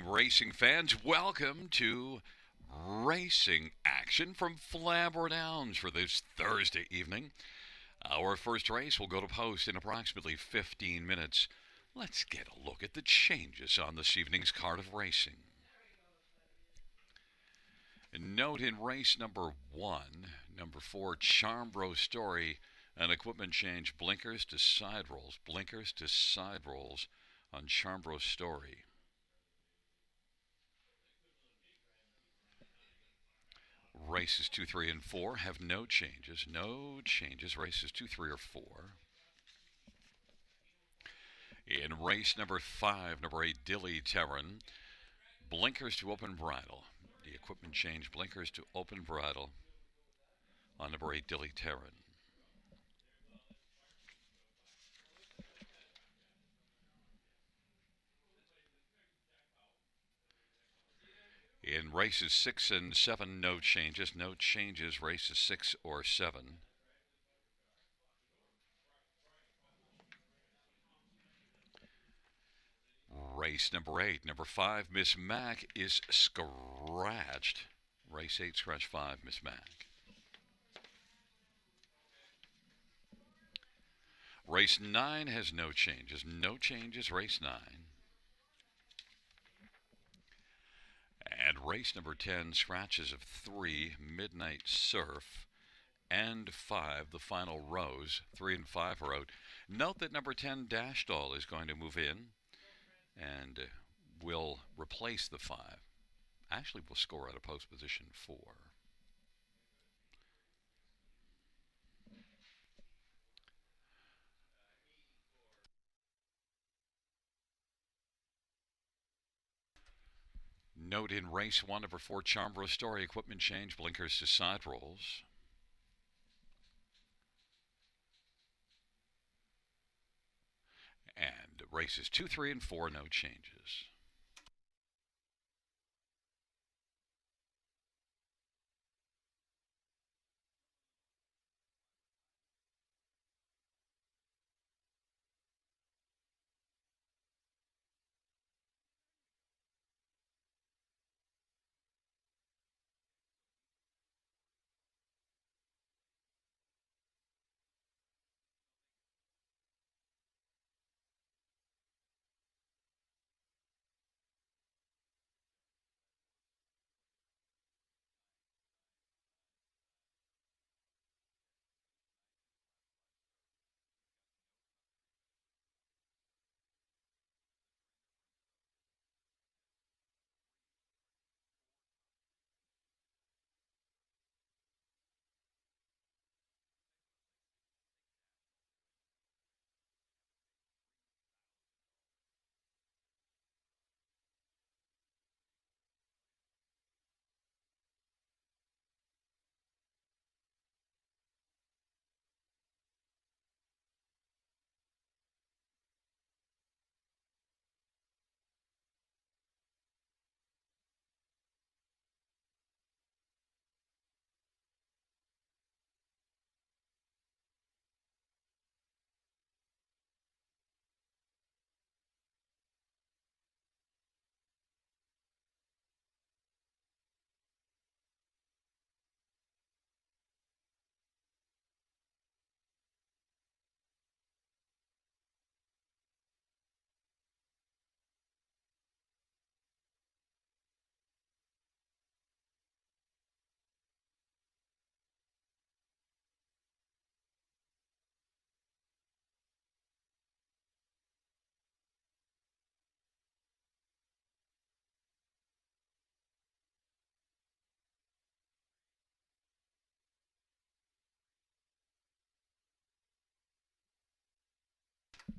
racing fans, welcome to Racing Action from Flamboro Downs for this Thursday evening. Our first race will go to post in approximately 15 minutes. Let's get a look at the changes on this evening's card of racing. Note in race number 1, number 4, Charmbro Story, an equipment change, blinkers to side rolls, on Charmbro Story. Races 2, 3, and 4 have no changes. Races 2, 3, or 4. In race number 5, number 8, Dilly Terran, blinkers to open bridle. The equipment change, blinkers to open bridle on number 8, Dilly Terran. In races 6 and 7, no changes. Races 6 or 7. Race number 8, number 5, Miss Mac is scratched. Race 8, scratch 5, Miss Mac. Race 9 has no changes. Race 9. And race number 10, scratches of 3, Midnight Surf, and 5, the final rows. 3 and 5 are out. Note that number 10, Dash Doll, is going to move in and will replace the 5. Actually, will score out of post position 4. Note in race 1, number 4, Charmbro Story, equipment change, blinkers to side rolls. And races 2, 3, and 4, no changes.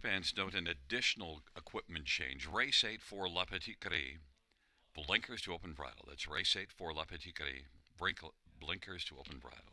Fans note an additional equipment change. Race 8 for La Petite Gris, blinkers to open bridle. That's race 8 for La Petite Gris, blinkers to open bridle.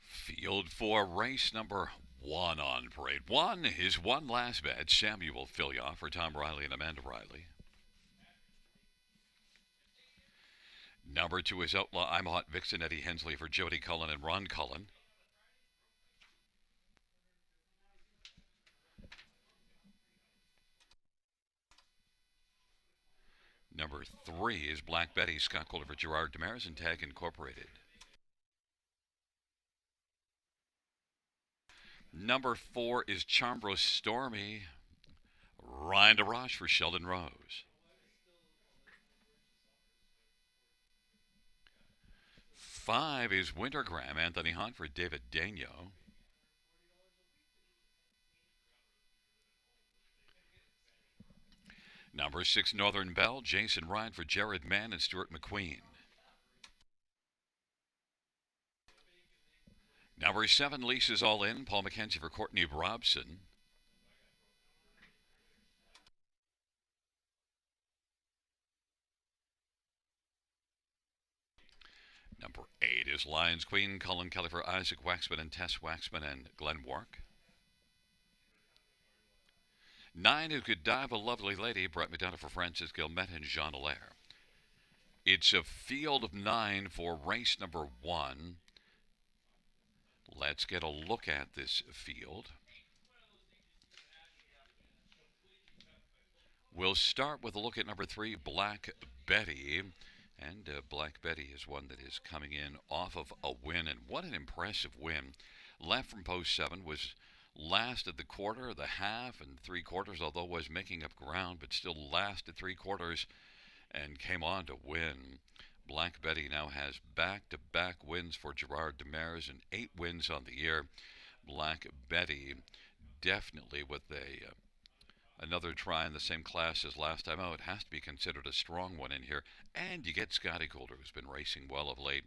Field 4, race number 1 on parade. 1 is One Last Bet. Samuel fill you off for Tom Riley and Amanda Riley. Number 2 is Outlaw I'm Hot Vixen, Eddie Hensley for Jody Cullen and Ron Cullen. Number 3 is Black Betty, Scott Calder for Gerard Demers and Tag Incorporated. Number 4 is Charmbro Stormy, Ryan DeRoche for Sheldon Rose. 5 is Wintergram, Anthony Hunt for David Daigneault. Number 6, Northern Belle, Jason Ryan for Jared Mann and Stuart McQueen. Number 7, Lisa's All In, Paul McKenzie for Courtney Robson. Number 8 is Lions Queen, Colin Kelly for Isaac Waxman and Tess Waxman and Glenn Wark. 9 is Godiva Lovely Lady, Brett McDonough for Francis Gilmet and Jean Allaire. It's a field of 9 for race number 1. Let's get a look at this field. We'll start with a look at number 3, Black Betty. And Black Betty is one that is coming in off of a win. And what an impressive win. Left from post 7, was last at the quarter, the half, and 3/4, although was making up ground, but still last at 3/4 and came on to win. Black Betty now has back-to-back wins for Gerard Demers and 8 wins on the year. Black Betty definitely with another try in the same class as last time out has to be considered a strong one in here. And you get Scotty Calder, who's been racing well of late.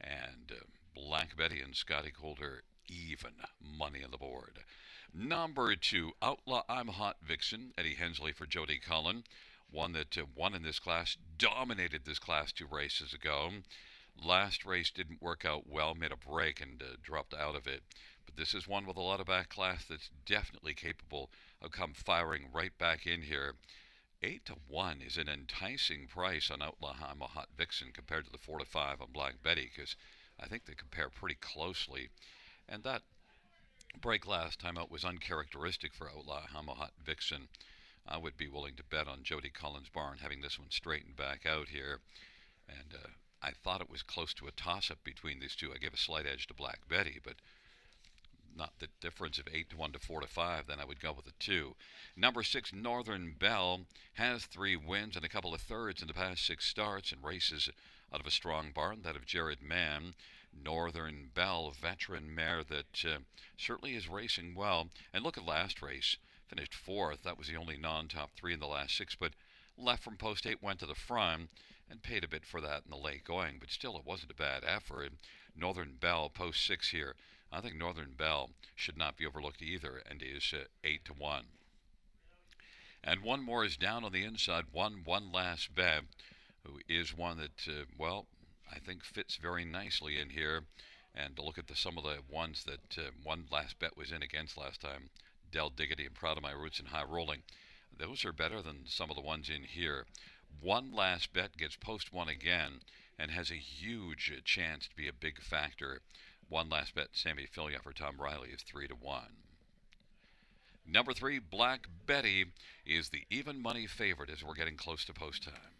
And Black Betty and Scotty Calder, even money on the board. Number 2, Outlaw I'm Hot Vixen, Eddie Hensley for Jody Cullen. One that won in this class, dominated this class 2 races ago. Last race didn't work out well, made a break and dropped out of it. But this is one with a lot of back class that's definitely capable of come firing right back in here. 8-1 is an enticing price on Outlaw I'm a Hot Vixen compared to the 4-5 on Black Betty, because I think they compare pretty closely. And that break last time out was uncharacteristic for Outlaw I'm a Hot Vixen. I would be willing to bet on Jody Cullen's barn having this one straightened back out here. And I thought it was close to a toss-up between these two. I gave a slight edge to Black Betty, but not the difference of 8-1 to 4-5, then I would go with a 2. Number 6, Northern Belle, has 3 wins and a couple of thirds in the past 6 starts and races out of a strong barn, that of Jared Mann. Northern Belle, veteran mare that certainly is racing well. And look at last race, finished 4th. That was the only non-top 3 in the last 6, but left from post 8, went to the front and paid a bit for that in the late going, but still it wasn't a bad effort. Northern Belle, post 6 here. I think Northern Belle should not be overlooked either, and is 8-1. And one more is down on the inside, One Last Bet, who is one that, I think fits very nicely in here. And to look at some of the ones that One Last Bet was in against last time, Del Diggity and Proud of My Roots and High Rolling, those are better than some of the ones in here. One Last Bet gets post 1 again and has a huge chance to be a big factor. One Last Bet, Sammy Filia for Tom Riley is 3-1. Number 3, Black Betty, is the even money favorite as we're getting close to post time.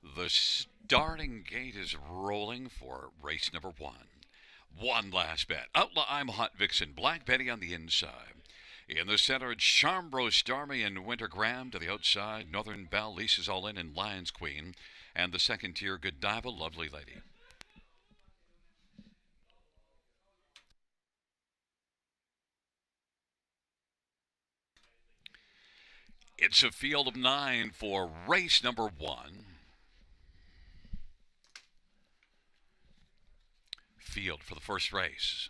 The starting gate is rolling for race number one. One last bet. Outlaw I'm Hot Vixen, Black Betty on the inside. In the center, Charmbro, Starmy, and Winter Graham. To the outside, Northern Belle, Lisa's All In, and Lions Queen. And the second tier, Godiva, Lovely Lady. It's a field of 9 for race number one. Field for the first race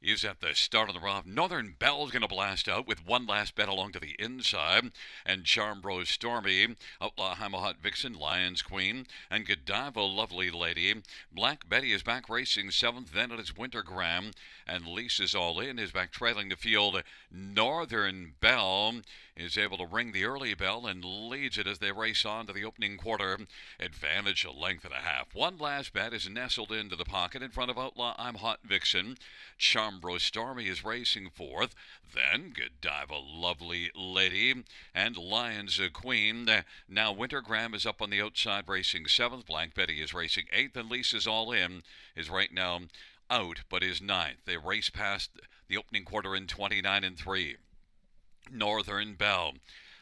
is at the start of the round. Northern Belle's going to blast out with one last bet along to the inside. And Charmbro, Stormy, Outlaw I'm a Hot Vixen, Lions Queen, and Godiva, Lovely Lady. Black Betty is back racing seventh. Then it is Winter Graham. And Lisa's All In is back trailing the field. Northern Belle is able to ring the early bell and leads it as they race on to the opening quarter. Advantage a length and a half. One last bet is nestled into the pocket in front of Outlaw I'm Hot Vixen. Charmbro, Stormy is racing fourth. Then Godiva, Lovely Lady, and Lions Queen. Now Winter Graham is up on the outside racing seventh. Black Betty is racing eighth, and Lisa's All In is right now out, but is ninth. They race past the opening quarter in 29 and 3. Northern Belle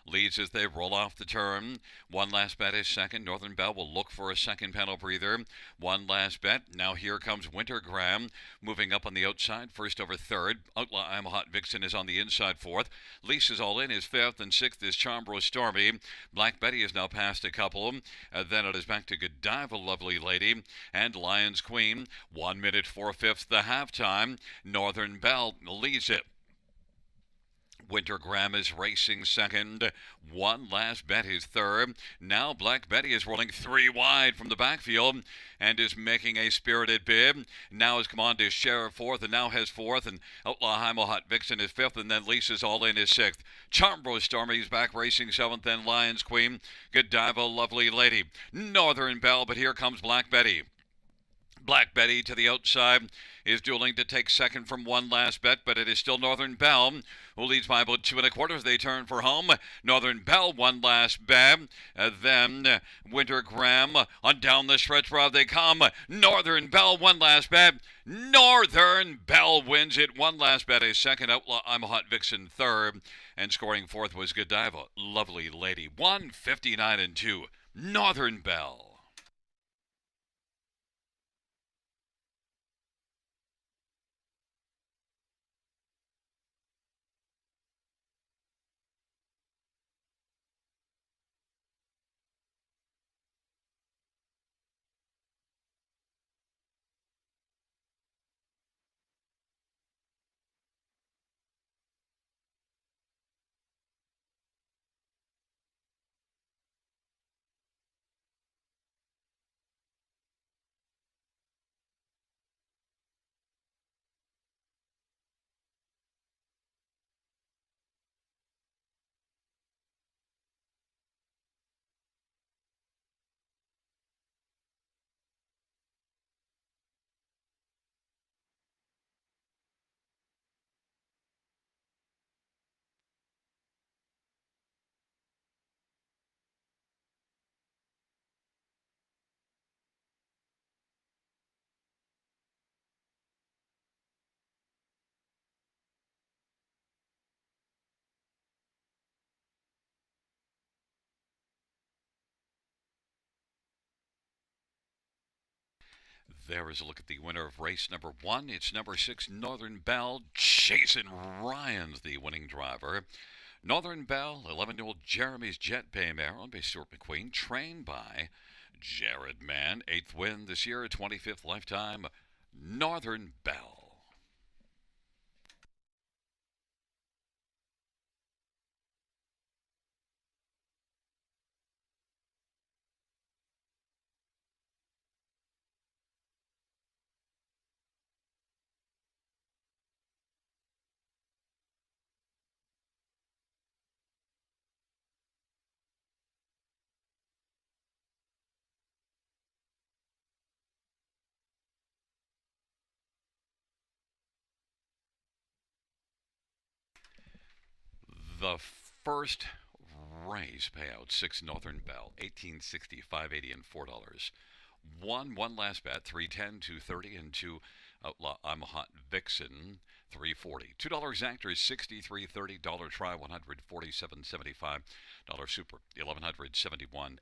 leads as they roll off the turn. One last bet is second. Northern Belle will look for a second panel breather. One last bet. Now here comes Winter Graham moving up on the outside. First over third. Outlaw I'm a Hot Vixen is on the inside fourth. Lisa's All In is fifth, and sixth is Charmbro, Stormy. Black Betty is now past a couple. Then it is back to Godiva, Lovely Lady, and Lions Queen. 1 minute 4/5 the halftime. Northern Belle leads it. Winter Graham is racing second. One last bet is third. Now Black Betty is rolling three wide from the backfield and is making a spirited bid. Now has come on to Sheriff fourth and now has fourth. And Outlaw I'm a Hot Vixen is fifth. And then Lisa's All In is sixth. Charmbro, Stormy is back racing seventh. Then Lions Queen. Godiva, Lovely Lady. Northern Belle, but here comes Black Betty. Black Betty to the outside is dueling to take second from one last bet, but it is still Northern Belle who leads by about 2 1/4 as they turn for home. Northern Belle one last bet, then Winter Graham on down the stretch route they come. Northern Belle one last bet. Northern Belle wins it. One last bet is second. Outlaw I'm a Hot Vixen third, and scoring fourth was Godiva, Lovely Lady. 159 and 2. Northern Belle. There is a look at the winner of race number one. It's number 6, Northern Belle. Jason Ryan's the winning driver. Northern Belle, 11-year-old Jeremy's Jet Paymare, owned by Stuart McQueen, trained by Jared Mann. 8th win this year, 25th lifetime. Northern Belle. The first raise payout 6 Northern Bell 1860 580 and $4. One last bet 310 230 and 2 Outlaw I'm a Hot Vixen 340. $2 actors 63.30. Dollar try 147.75. Dollar super 1171.80.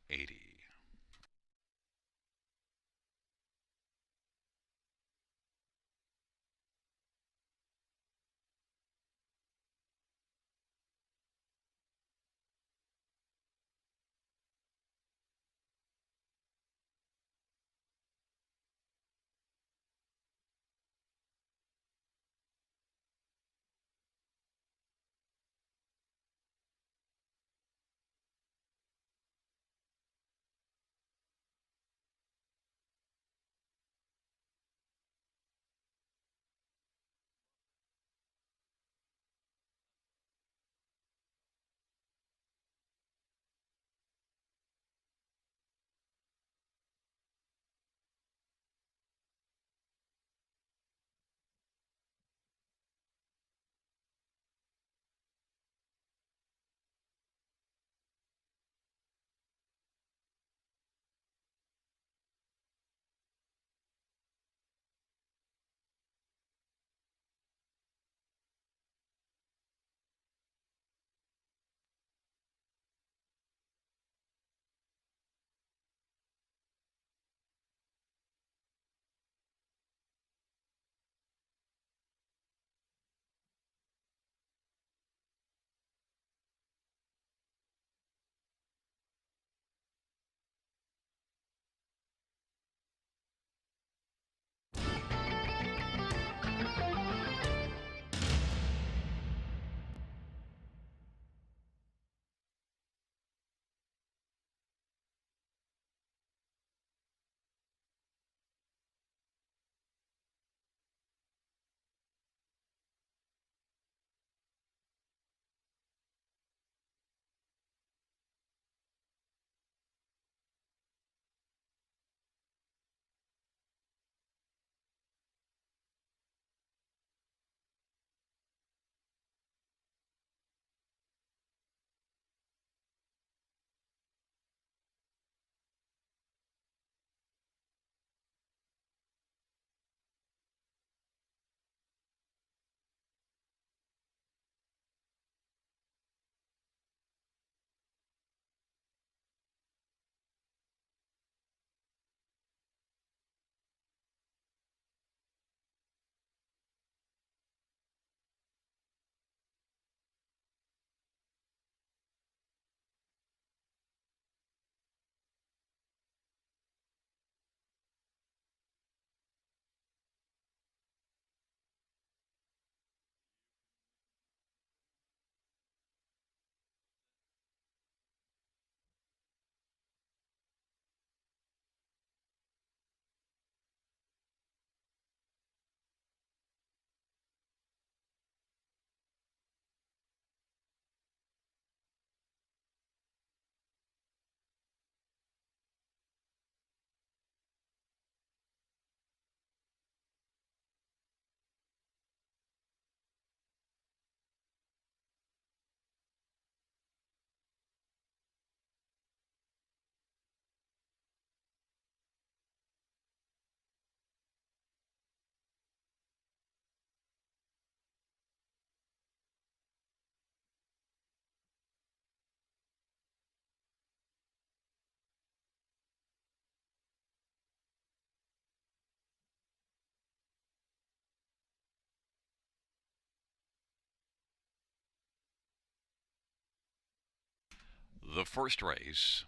The first race.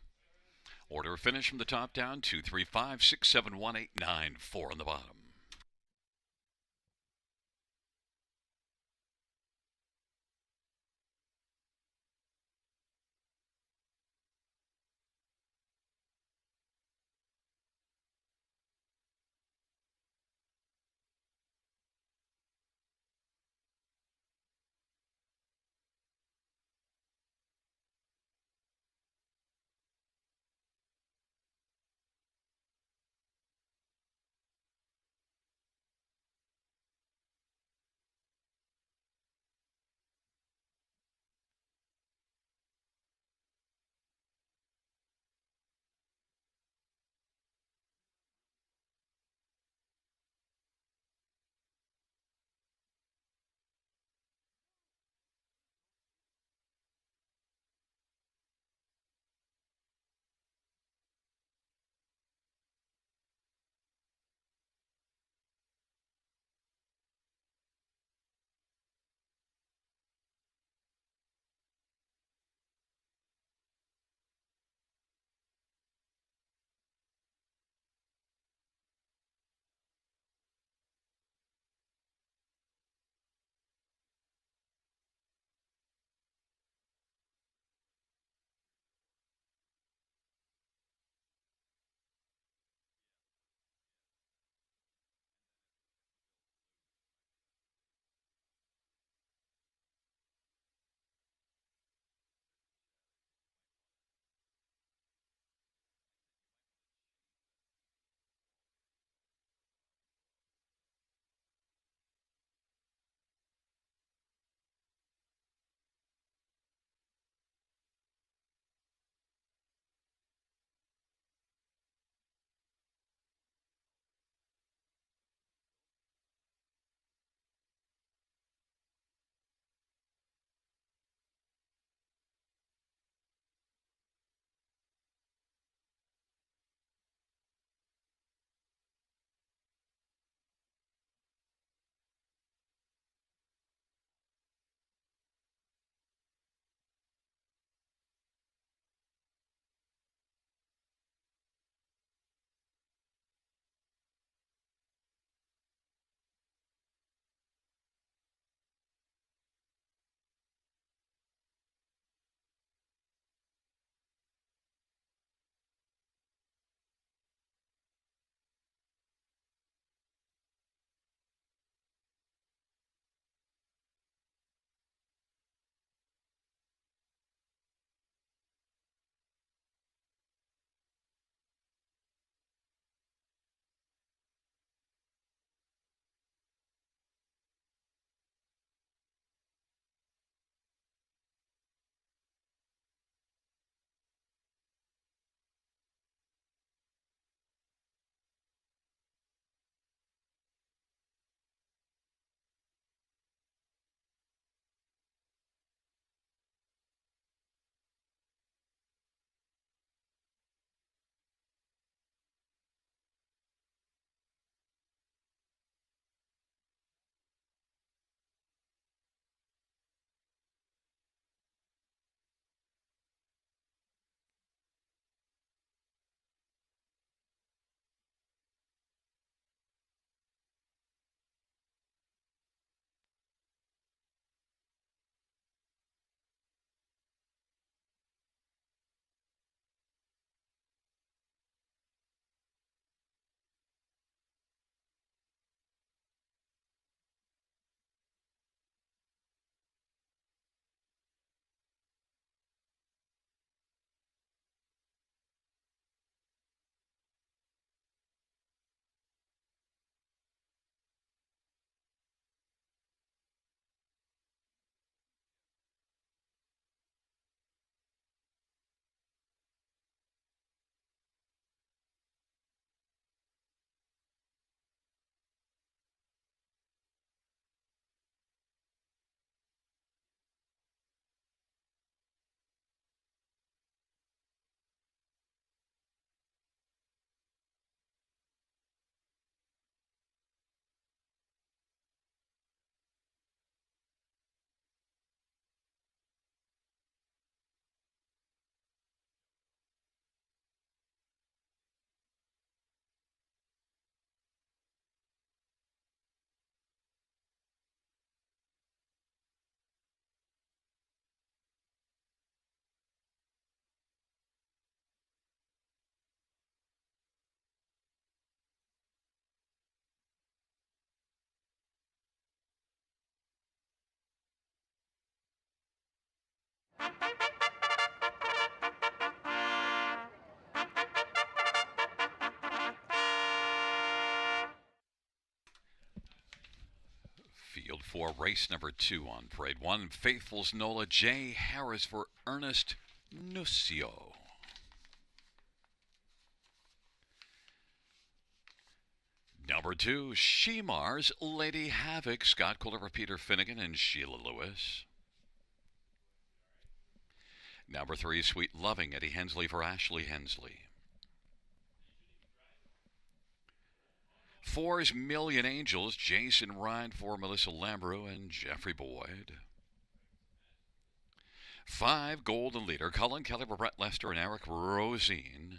Order finish from the top down 2, 3, 5, 6, 7, 1, 8, 9, 4 on the bottom. Field 4, race number 2 on parade 1. Faithful's Nola J. Harris for Ernest Nucio. Number 2, Shemar's Lady Havoc, Scott Culver, Peter Finnegan, and Sheila Lewis. Number 3, Sweet Loving, Eddie Hensley for Ashley Hensley. 4's Million Angels, Jason Ryan for Melissa Lambrew and Jeffrey Boyd. 5, Golden Leader, Colin Kelly for Brett Lester and Eric Rosine.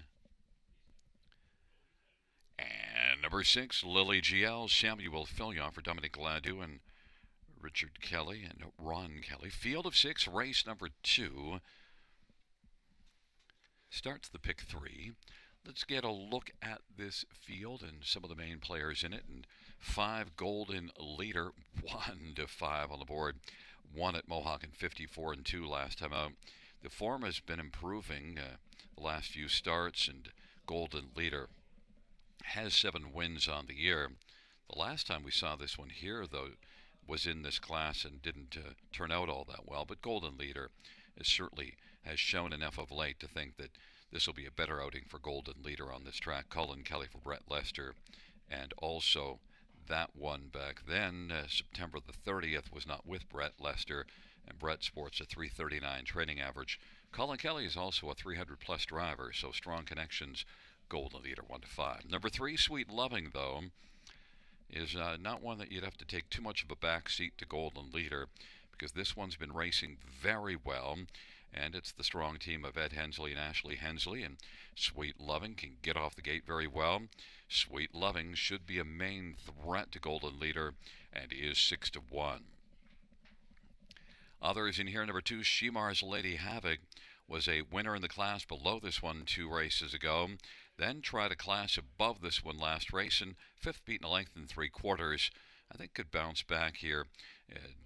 And number 6, Lily GL, Samuel Fillion for Dominic Gladue and Richard Kelly and Ron Kelly. Field of 6, race number 2. Starts the pick 3. Let's get a look at this field and some of the main players in it. And 5, Golden Leader, 1-5 on the board. 1 at Mohawk and 54-2 last time out. The form has been improving the last few starts, and Golden Leader has 7 wins on the year. The last time we saw this one here, though, was in this class and didn't turn out all that well. But Golden Leader certainly has shown enough of late to think that this will be a better outing for Golden Leader on this track. Colin Kelly for Brett Lester, and also that one back then, September the 30th, was not with Brett Lester, and Brett sports a 339 training average. Colin Kelly is also a 300-plus driver, so strong connections. Golden Leader 1-5. Number 3, Sweet Loving, though, is not one that you'd have to take too much of a back seat to Golden Leader, because this one's been racing very well, and it's the strong team of Ed Hensley and Ashley Hensley, and Sweet Loving can get off the gate very well. Sweet Loving should be a main threat to Golden Leader, and is 6-1. Others in here, number 2, Shemar's Lady Havoc was a winner in the class below this one 2 races ago. Then tried a class above this one last race, and 5th beat in a length and 3/4. I think could bounce back here,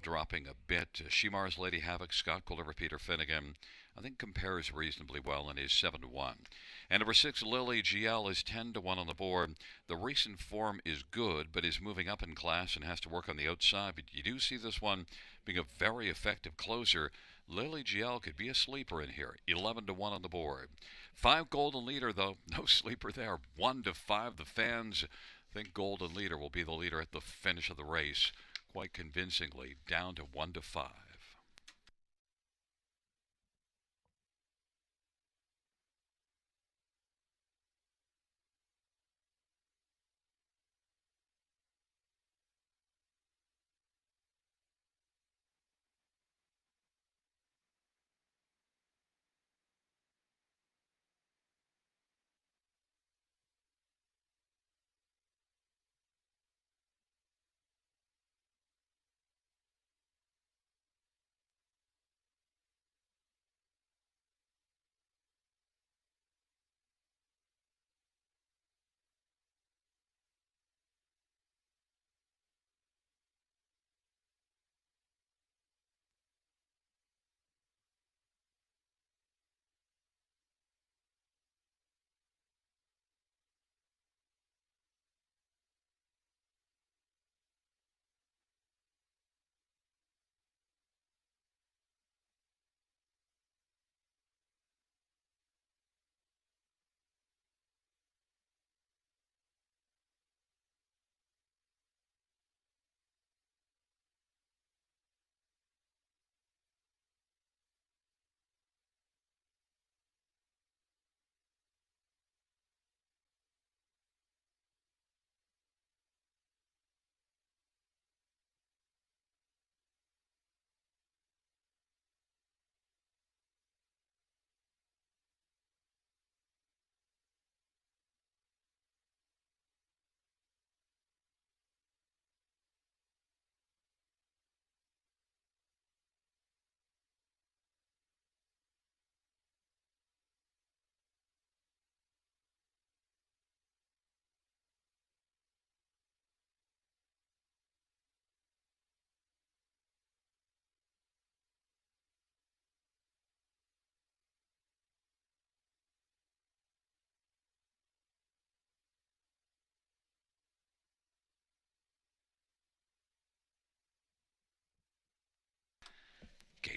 dropping a bit. Shemar's Lady Havoc, Scott Culver, Peter Finnegan, I think compares reasonably well and is 7-1. And number 6, Lily GL, is 10-1 on the board. The recent form is good, but is moving up in class and has to work on the outside. But you do see this one being a very effective closer. Lily GL could be a sleeper in here. 11-1 on the board. 5, Golden Leader, though, no sleeper there. 1-5. The fans think Golden Leader will be the leader at the finish of the race, quite convincingly, down to 1-5.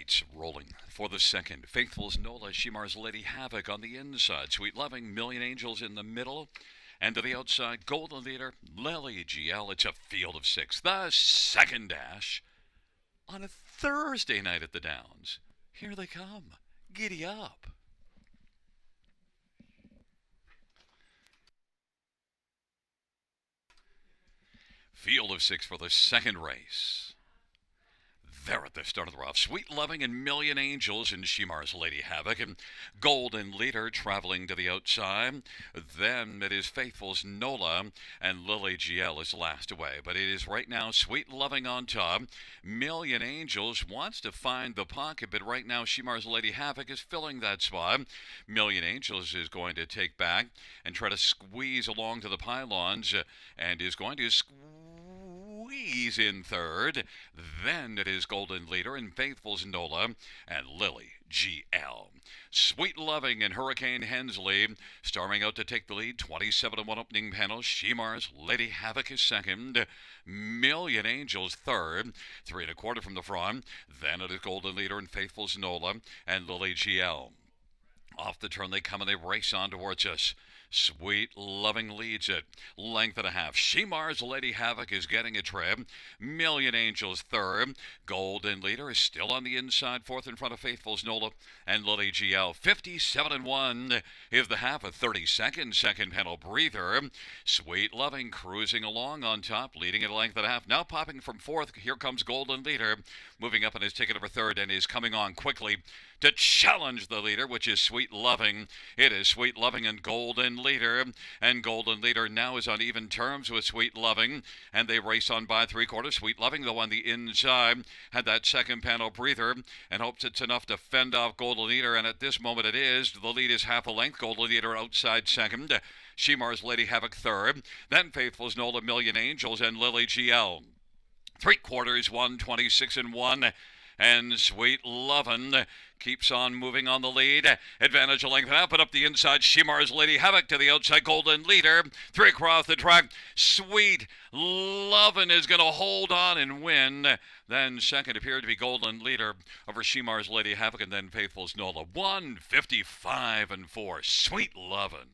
Lights rolling for the second. Faithful's Nola, Shimar's Lady Havoc on the inside. Sweet Loving, Million Angels in the middle. And to the outside, Golden Leader, Lily GL. It's a field of six. The second dash on a Thursday night at the Downs. Here they come. Giddy up. Field of six for the second race. There at the start of the route, Sweet Loving and Million Angels and Shimar's Lady Havoc, and Golden Leader traveling to the outside. Then it is Faithful's Nola, and Lily GL is last away. But it is right now Sweet Loving on top. Million Angels wants to find the pocket, but right now Shimar's Lady Havoc is filling that spot. Million Angels is going to take back and try to squeeze along to the pylons, and is going to squeeze in third. Then it is Golden Leader and Faithful's Nola and Lily GL. Sweet Loving and Hurricane Hensley starting out to take the lead. 27-1 opening panel. Shimar's Lady Havoc is second. Million Angels third. 3 1/4 from the front. Then it is Golden Leader and Faithful's Nola and Lily GL. Off the turn they come and they race on towards us. Sweet Loving leads it. Length and a half. Shimar's Lady Havoc is getting a trip. Million Angels third. Golden Leader is still on the inside. Fourth in front of Faithful's Nola and Lily GL. 57-1 is the half. A 30-second second panel breather. Sweet Loving cruising along on top, leading at a length and a half. Now popping from fourth. Here comes Golden Leader, moving up on his ticket over third, and is coming on quickly to challenge the leader, which is Sweet Loving. It is Sweet Loving and Golden Leader, and Golden Leader now is on even terms with Sweet Loving, and they race on by 3 1/4. Sweet Loving, though, on the inside, had that second panel breather and hopes it's enough to fend off Golden Leader, and at this moment it is. The lead is half a length. Golden Leader outside second. Shimar's Lady Havoc third. Then Faithful's Nola, Million Angels, and Lily GL. 3 1/4, 126-1. And Sweet Lovin' keeps on moving on the lead. Advantage of length and up and up the inside. Shimar's Lady Havoc to the outside. Golden Leader 3 across the track. Sweet Lovin' is going to hold on and win. Then second appeared to be Golden Leader over Shimar's Lady Havoc, and then Faithful's Nola. 155-4. Sweet Lovin'.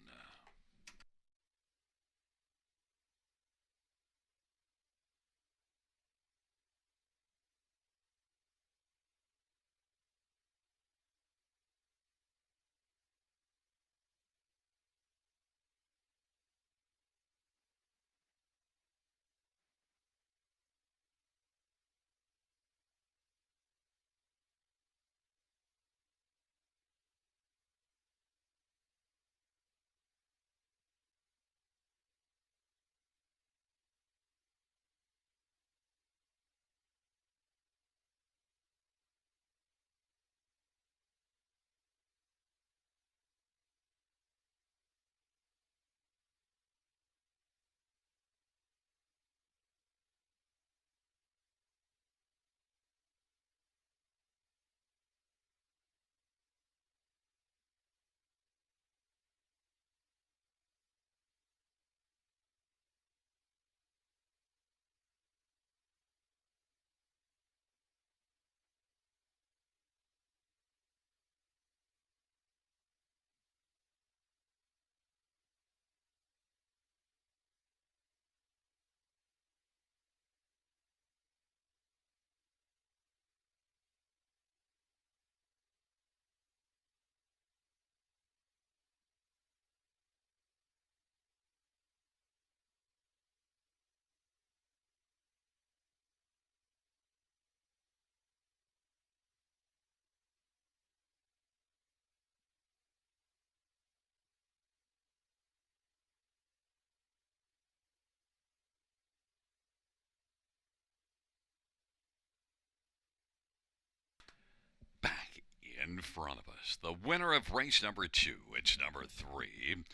Back in front of us, the winner of race number 2. It's number 3.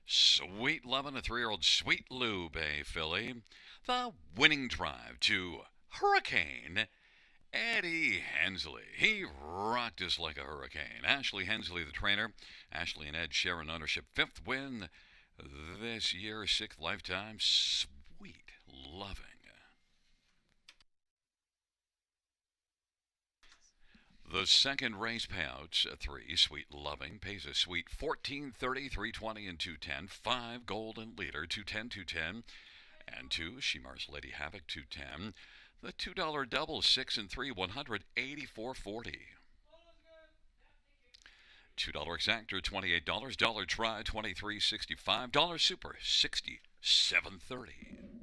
Sweet Lovin', a 3-year-old Sweet Lou Bay filly. The winning drive to Hurricane Eddie Hensley. He rocked us like a hurricane. Ashley Hensley, the trainer. Ashley and Ed share an ownership. 5th win this year, 6th lifetime. Sweet Loving. The second race payouts 3, Sweet Loving, pays a sweet 14.30, 320, and 210. 5, Golden Leader, 210, 210. And 2, Shemar's Lady Havoc, 210. The $2 double, 6 and 3, 184.40. $2 exactor, $28. Dollar try, $23.65. Dollar super, $67.30.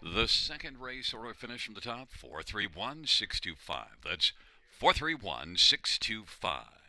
The second race order finish from the top, 431,625. That's 431,625.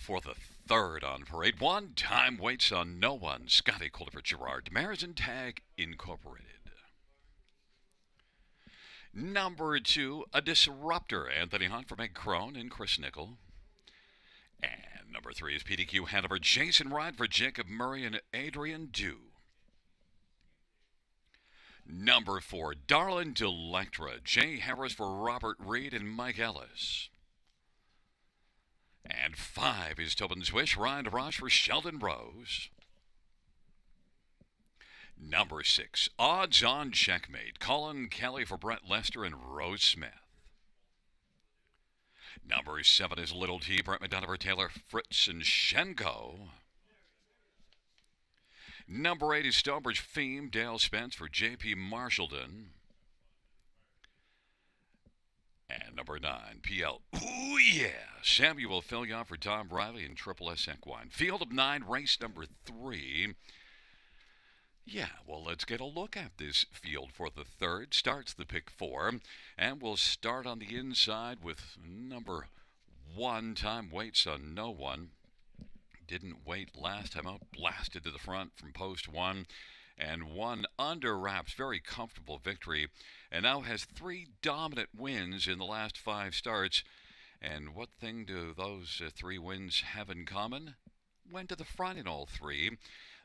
for the third on parade. One time waits on no one. Scotty Culver, Gerard Demers, and Tag Incorporated. Number 2, A Disruptor. Anthony Hunt for Meg Crone and Chris Nickel. And number 3 is PDQ Hanover. Jason Ride for Jacob Murray and Adrian Dew. Number 4, Darlin Delectra. Jay Harris for Robert Reed and Mike Ellis. And 5 is Tobin Swish, Ryan DeRoche for Sheldon Rose. Number 6, Odds on Checkmate. Colin Kelly for Brett Lester and Rose Smith. Number 7 is Little T, Brett McDonough for Taylor Fritz and Shenko. Number 8 is Stonebridge Theme, Dale Spence for J.P. Marshallton. And number 9, PL, ooh yeah, Samuel Fillion for Tom Riley and Triple S Equine. Field of 9, race number 3. Yeah, well, let's get a look at this field for the third. Starts the pick 4, and we'll start on the inside with number 1, Time Waits on No One. Didn't wait last time out, blasted to the front from post 1, and won under wraps, very comfortable victory, and now has 3 dominant wins in the last 5 starts. And what thing do those 3 wins have in common? Went to the front in all 3.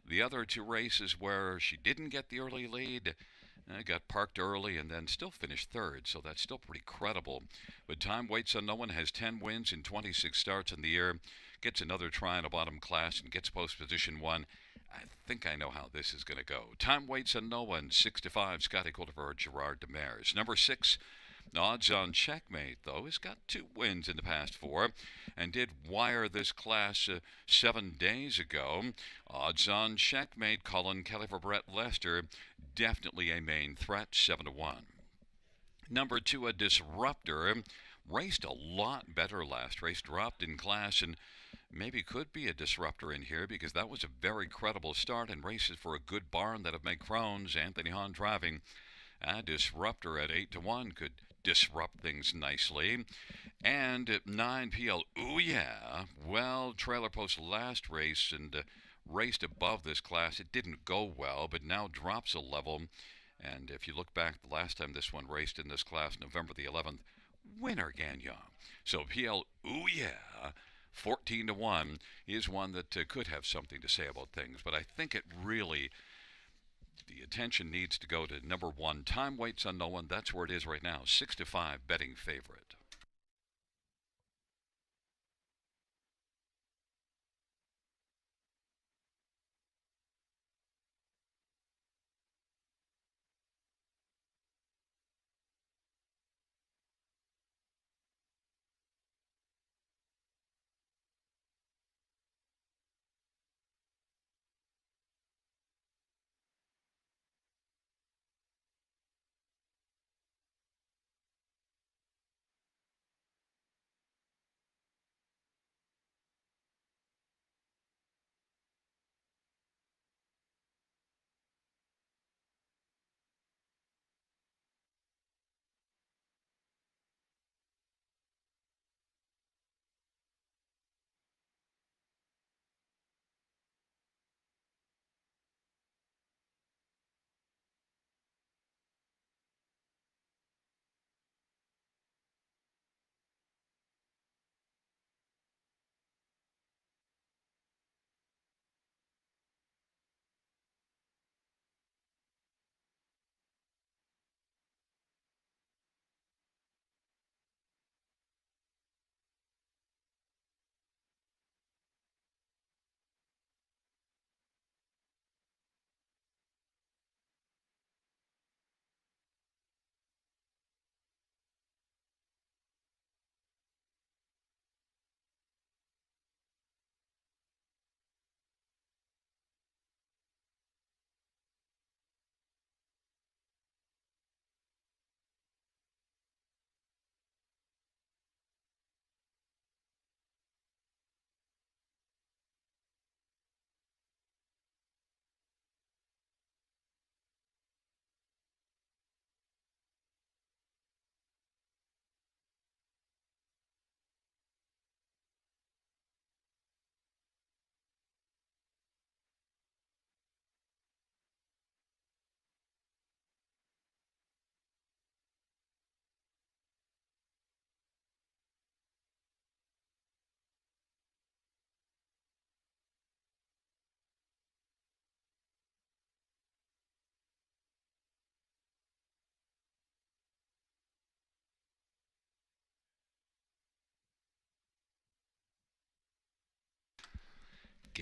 The other 2 races where she didn't get the early lead, got parked early and then still finished 3rd, so that's still pretty credible. But Time Waits on No One has 10 wins in 26 starts in the year, gets another try in a bottom class and gets post position 1. I think I know how this is going to go. Time Waits on No One, 6-5, Scotty Culver, Gerard Demers. Number 6, Odds on Checkmate, though, has got 2 wins in the past 4 and did wire this class 7 days ago. Odds on Checkmate, Colin Kelly for Brett Lester, definitely a main threat, 7-1. Number 2, A Disruptor, raced a lot better last race, dropped in class, and maybe could be a disruptor in here because that was a very credible start and races for a good barn that have made Crohn's. Anthony Hahn driving. A Disruptor at 8-1 could disrupt things nicely. And at 9 PL, ooh yeah, well, Trailer Post last race and raced above this class. It didn't go well, but now drops a level. And if you look back, the last time this one raced in this class, November the 11th, winner Gagnon. So PL, ooh yeah, 14-1 is one that could have something to say about things. But I think it really, the attention needs to go to number 1, Time Waits on No One. That's where it is right now, 6-5 betting favorite.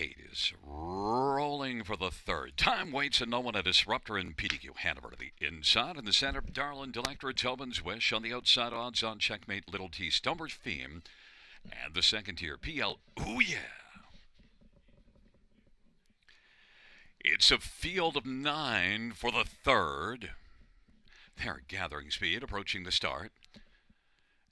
Gate is rolling for the third. Time waits and no one. A disruptor in PDQ Hanover to the inside. In the center, Darlin Delectra, Tobin's Wish. On the outside, odds on Checkmate, Little T, Stumber's Theme. And the second tier, PL, Ooh Yeah. It's a field of 9 for the third. They're gathering speed, approaching the start.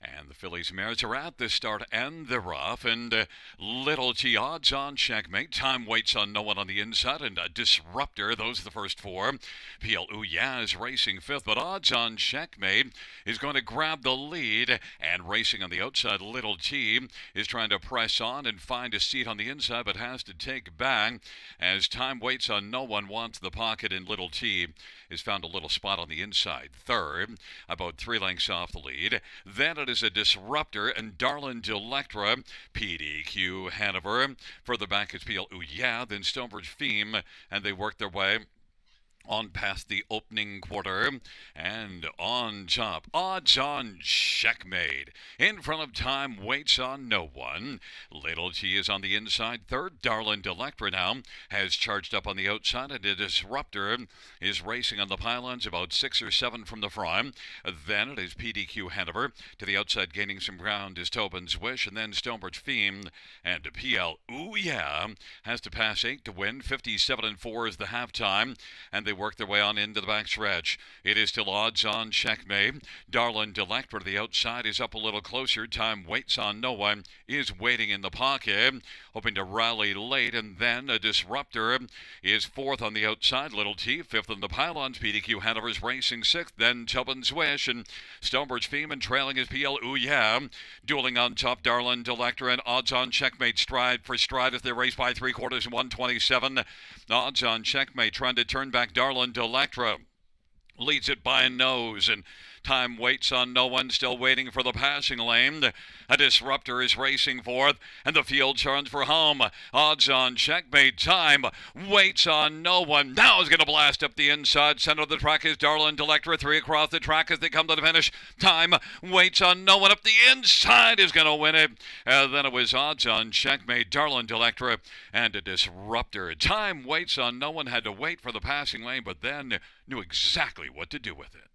And the fillies mares are at the start and the rough. And Little T, odds on Checkmate. Time waits on no one on the inside. And a disruptor, those are the first four. PL Ooh Yeah is racing fifth, but odds on Checkmate is going to grab the lead. And racing on the outside, Little T is trying to press on and find a seat on the inside, but has to take back. As time waits on no one, wants the pocket, and Little T is found a little spot on the inside. Third, about 3 lengths off the lead. Then it is a disruptor and Darlin Delectra, PDQ Hanover. Further back it's PL Ooh Yeah, then Stonebridge Theme, and they work their way on past the opening quarter. And on top, odds on Checkmate. In front of time, waits on no one. Little T is on the inside. Third, Darlin Delectra now has charged up on the outside, and a disruptor is racing on the pylons about 6 or 7 from the front. Then it is PDQ Hanover. To the outside, gaining some ground is Tobin's Wish, and then Stonebridge Theme. And PL Ooh Yeah has to pass 8 to win. 57-4 is the halftime, and they work their way on into the backstretch. It is still odds on Checkmate. Darlin Delectra to the outside is up a little closer. Time waits on no one, is waiting in the pocket, hoping to rally late. And then a disruptor is fourth on the outside. Little T, fifth on the pylons. PDQ Hanover's racing sixth. Then Tobin's Wish and Stonebridge Theme, and trailing is PL Ooh Yeah. Dueling on top, Darlin Delectra, and odds on Checkmate stride for stride as they race by 3/4 and 127. Odds on Checkmate trying to turn back Darlin Delectra. Leads it by a nose, and time waits on no one, still waiting for the passing lane. A disruptor is racing forth, and the field turns for home. Odds on Checkmate. Time waits on no one. Now is going to blast up the inside. Center of the track is Darlin Delectra. 3 across the track as they come to the finish. Time waits on no one. Up the inside is going to win it. Then it was odds on Checkmate, Darlin Delectra, and a disruptor. Time waits on no one. Had to wait for the passing lane, but then knew exactly what to do with it.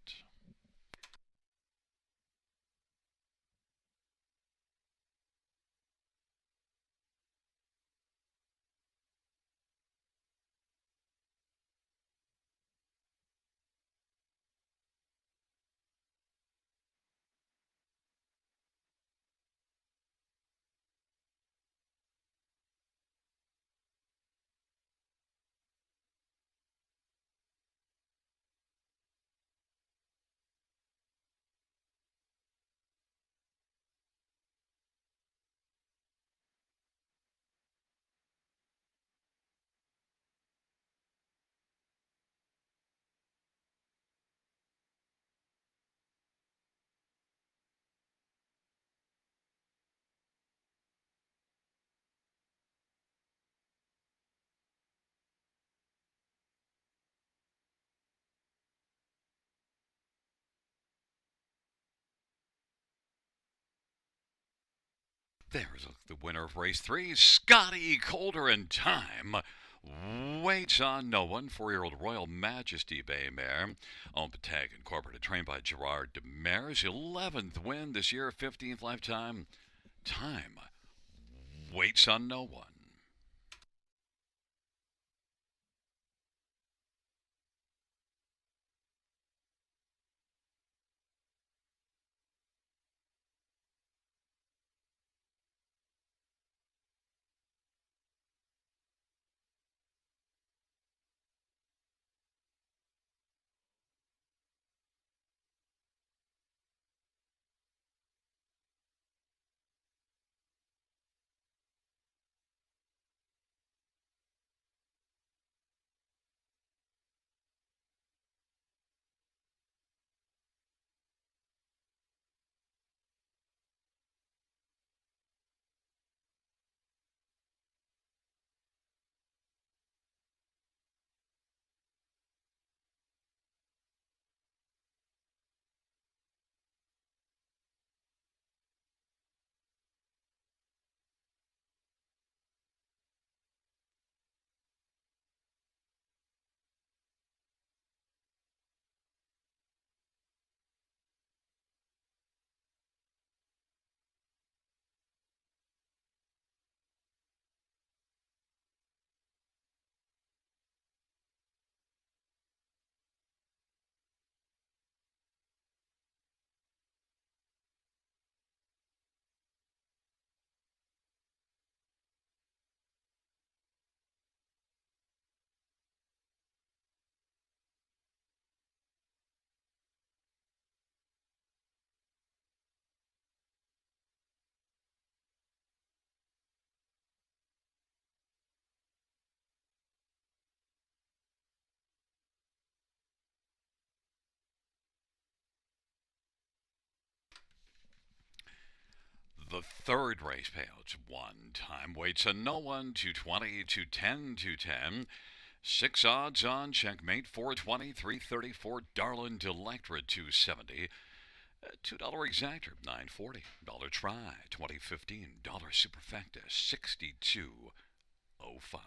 There's the winner of race 3, Scotty Calder, and time waits on no one. 4-year-old Royal Majesty Bay mare, owned by Tag Incorporated, trained by Gerard Demers. 11th win this year, 15th lifetime. Time waits on no one. The third race payouts. One time waits on no one. 220, 210, 210. Six odds on checkmate. 420, 334. Darlin Delectra 270. $2 exactor 940. Dollar try 2015. Dollar superfecta 62.05.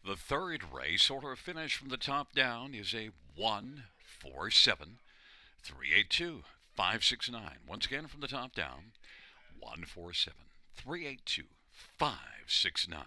The third race order of finish from the top down is a 147 382 569. Once again from the top down, 147 382 569.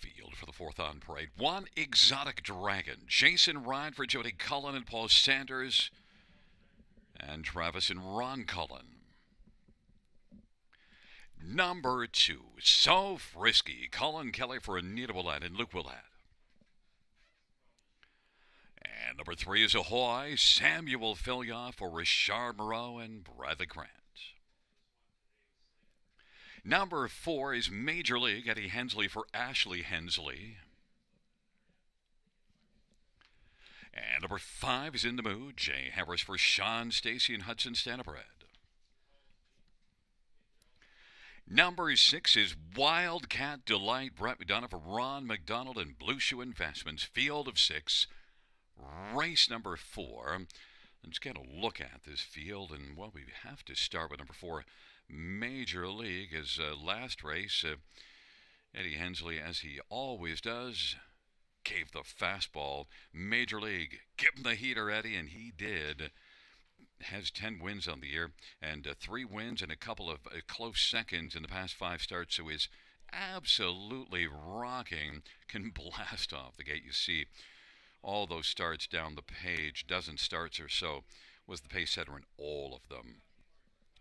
Field for the fourth on parade. One Exotic Dragon. Jason Ryan for Jody Cullen and Paul Sanders. And Travis and Ron Cullen. Number 2, So Frisky. Colin Kelly for Anita Willett and Luke Willett. And number 3 is Ahoy. Samuel Filya for Richard Moreau and Bradley Grant. Number 4 is Major League. Eddie Hensley for Ashley Hensley. And number 5 is In the Mood. Jay Harris for Sean Stacy and Hudson Stanibred. Number 6 is Wildcat Delight. Brett McDonough for Ron McDonald and Blue Shoe Investments. Field of 6. Race number 4. Let's get a look at this field. And, well, we have to start with number 4. Major League is last race. Eddie Hensley, as he always does, gave the fastball. Major League, give him the heater, Eddie, and he did. Has 10 wins on the year and 3 wins and a couple of close seconds in the past 5 starts, so is absolutely rocking. Can blast off the gate. You see all those starts down the page, dozen starts or so, was the pace setter in all of them.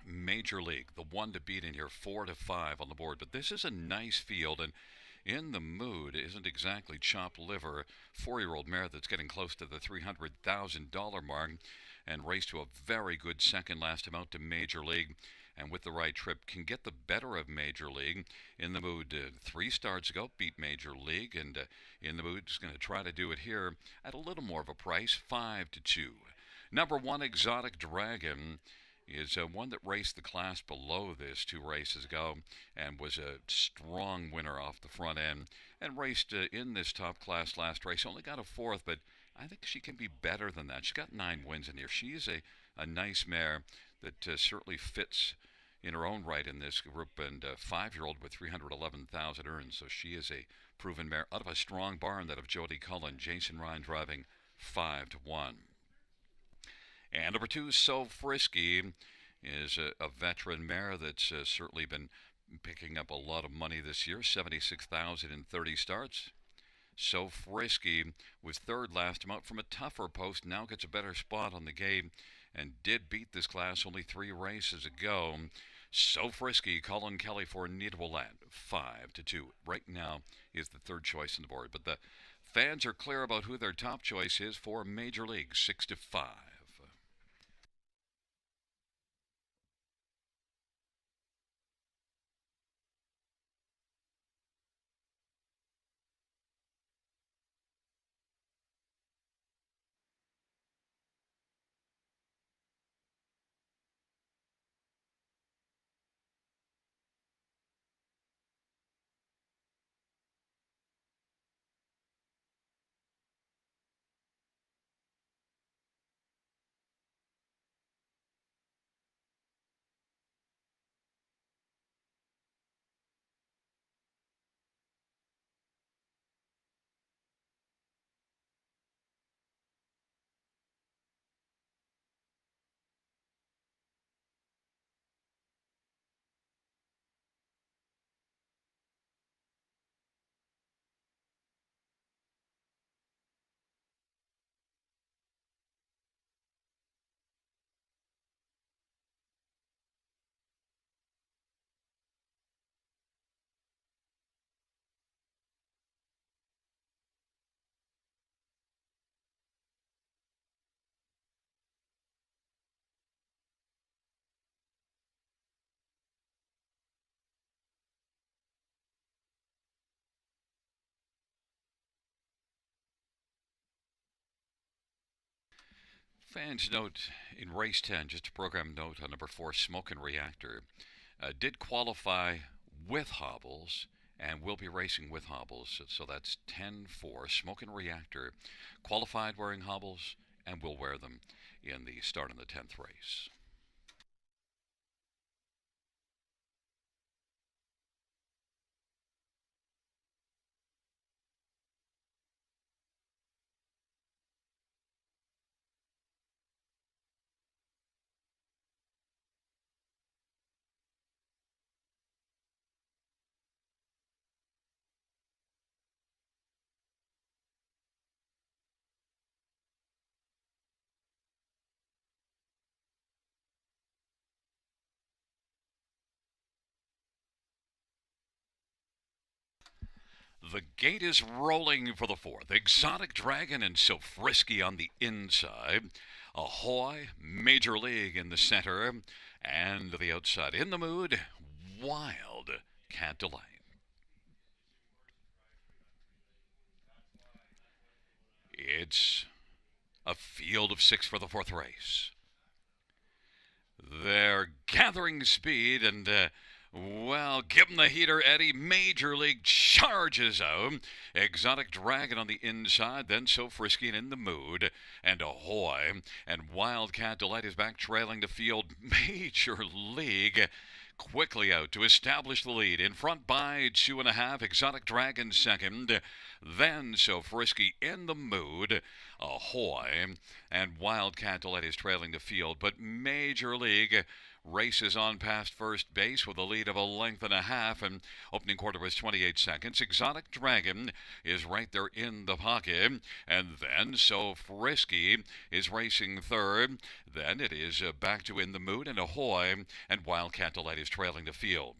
Major League, the one to beat in here, 4 to 5 on the board, but this is a nice field, and In the Mood isn't exactly chopped liver. 4-year-old mare that's getting close to the $300,000 mark and raced to a very good second last time out to Major League, and with the right trip can get the better of Major League. In the Mood 3 starts ago beat Major League, and In the Mood is going to try to do it here at a little more of a price, 5 to 2. Number 1 Exotic Dragon is one that raced the class below this 2 races ago and was a strong winner off the front end and raced in this top class last race. Only got a 4th, but I think she can be better than that. She's got 9 wins in here. She is a nice mare that certainly fits in her own right in this group, and a 5-year-old with 311,000 earned, so she is a proven mare out of a strong barn, that of Jody Cullen. Jason Ryan driving 5 to 1. And number 2, So Frisky, is a veteran mare that's certainly been picking up a lot of money this year, 76,000 in 30 starts. So Frisky was 3rd last time out from a tougher post, now gets a better spot on the gate, and did beat this class only 3 races ago. So Frisky, Colin Kelly for Anita Willett, 5 to 2. Right now is the 3rd choice on the board, but the fans are clear about who their top choice is for Major League, 6 to 5. Fans note in race 10, just a program note on number 4, Smoke and Reactor, did qualify with hobbles and will be racing with hobbles. So that's 10-4. Smoke and Reactor qualified wearing hobbles and will wear them in the start of the 10th race. The gate is rolling for the fourth. Exotic Dragon and So Frisky on the inside. Ahoy, Major League in the center. And the outside in the mood, Wild Cat Delight. It's a field of six for the fourth race. They're gathering speed and, well, give them the heater, Eddie. Major League charges out. Exotic Dragon on the inside, then So Frisky and in the mood. And Ahoy. And Wildcat Delight is back trailing the field. Major League quickly out to establish the lead. In front by 2.5. Exotic Dragon second. Then So Frisky in the mood. Ahoy. And Wildcat Delight is trailing the field. But Major League races on past first base with a lead of 1.5 lengths, and opening quarter was 28 seconds. Exotic Dragon is right there in the pocket, and then So Frisky is racing third. Then it is back to in the mood, and Ahoy, and Wildcat Delight is trailing the field.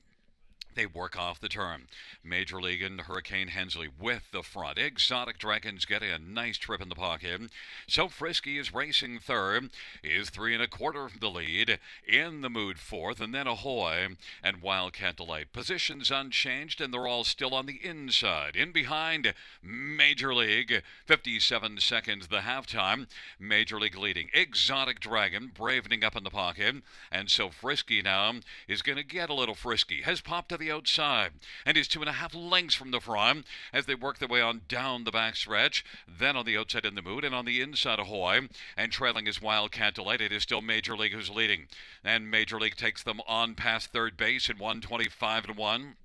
They work off the turn. Major League and Hurricane Hensley with the front. Exotic Dragons getting a nice trip in the pocket. So Frisky is racing third. Is 3.25 the lead. In the mood fourth. And then Ahoy and Wildcat Delight. Positions unchanged and they're all still on the inside. In behind Major League. 57 seconds the halftime. Major League leading. Exotic Dragon bravening up in the pocket. And So Frisky now is going to get a little frisky. Has popped to the outside and is 2.5 lengths from the front as they work their way on down the backstretch. Then on the outside in the mood and on the inside Ahoy, and trailing is Wildcat Delight. It is still Major League who's leading, and Major League takes them on past third base in 125-1.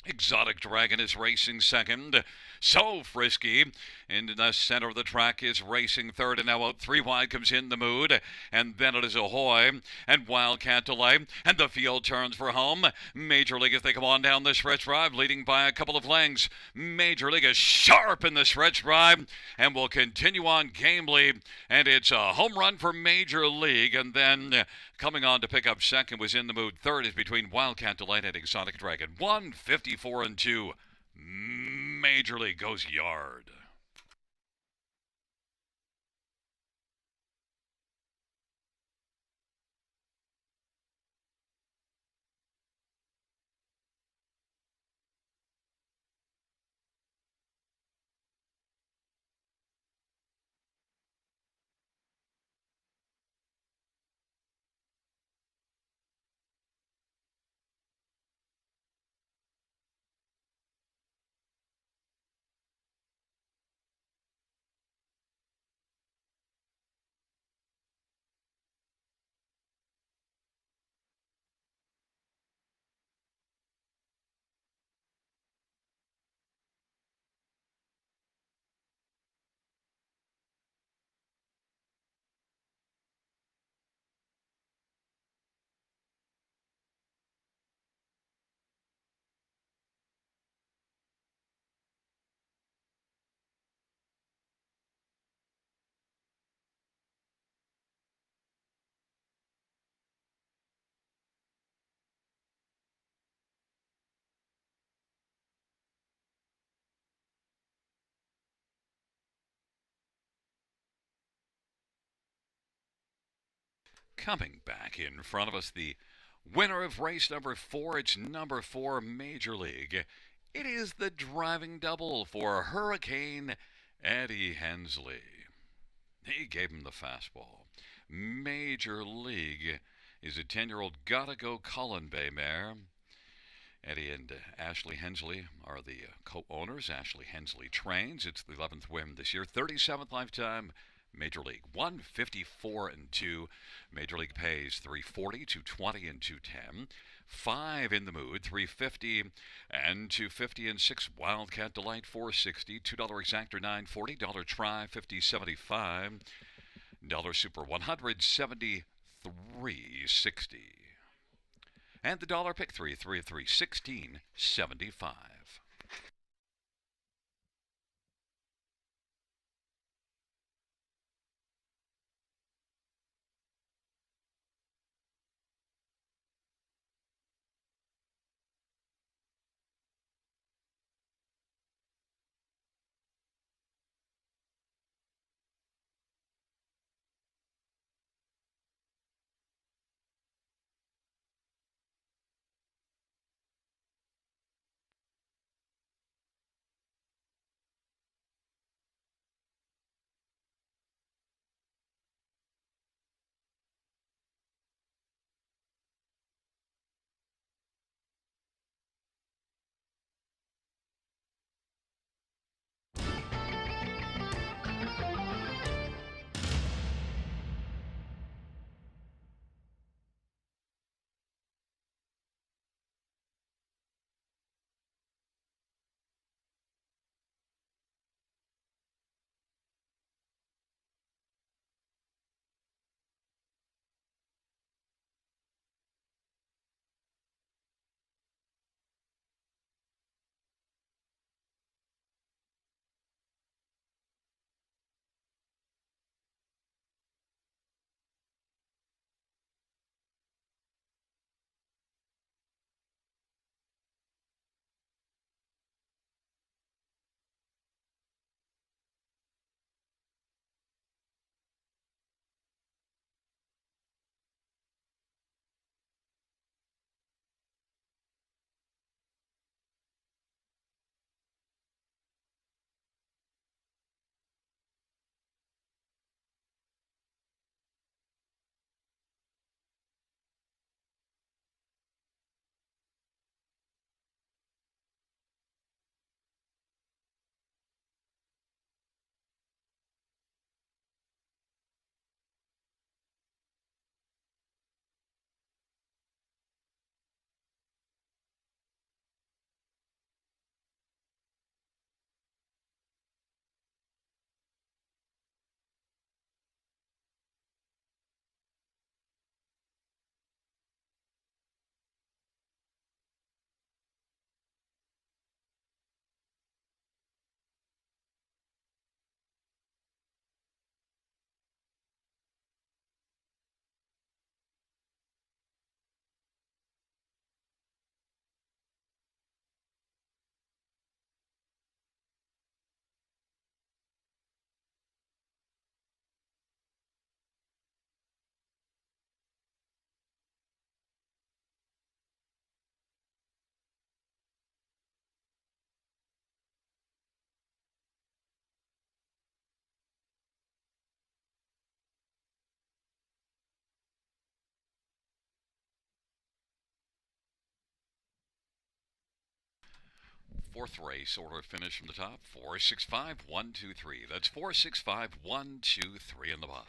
Exotic Dragon is racing second. So Frisky in the center of the track is racing third, and now out 3 wide comes in the mood, and then it is Ahoy and Wildcat Delight, and the field turns for home. Major League as they come on down the stretch drive, leading by a couple of lengths. Major League is sharp in the stretch drive and will continue on gamely, and it's a home run for Major League. And then coming on to pick up second was in the mood. Third is between Wildcat Delight and Exotic Dragon. 154-2. Major League goes yard. Coming back in front of us, the winner of race number 4. It's number 4, Major League. It is the driving double for Hurricane Eddie Hensley. He gave him the fastball. Major League is a 10-year-old Gotta-Go Cullen Bay mare. Eddie and Ashley Hensley are the co-owners. Ashley Hensley trains. It's the 11th win this year, 37th lifetime. Major League 154-2. Major League pays 340, 220, and 210. 5 in the mood, 350 and 250 and 6 Wildcat Delight 460, $2 exactor 940, $1 try 5075, $1 super 173.60, and the dollar pick 3 of 3 16.75. fourth race. Order of finish from the top. 4, 6, 5, 1, 2, 3. That's 4, 6, 5, 1, 2, 3 in the bottom.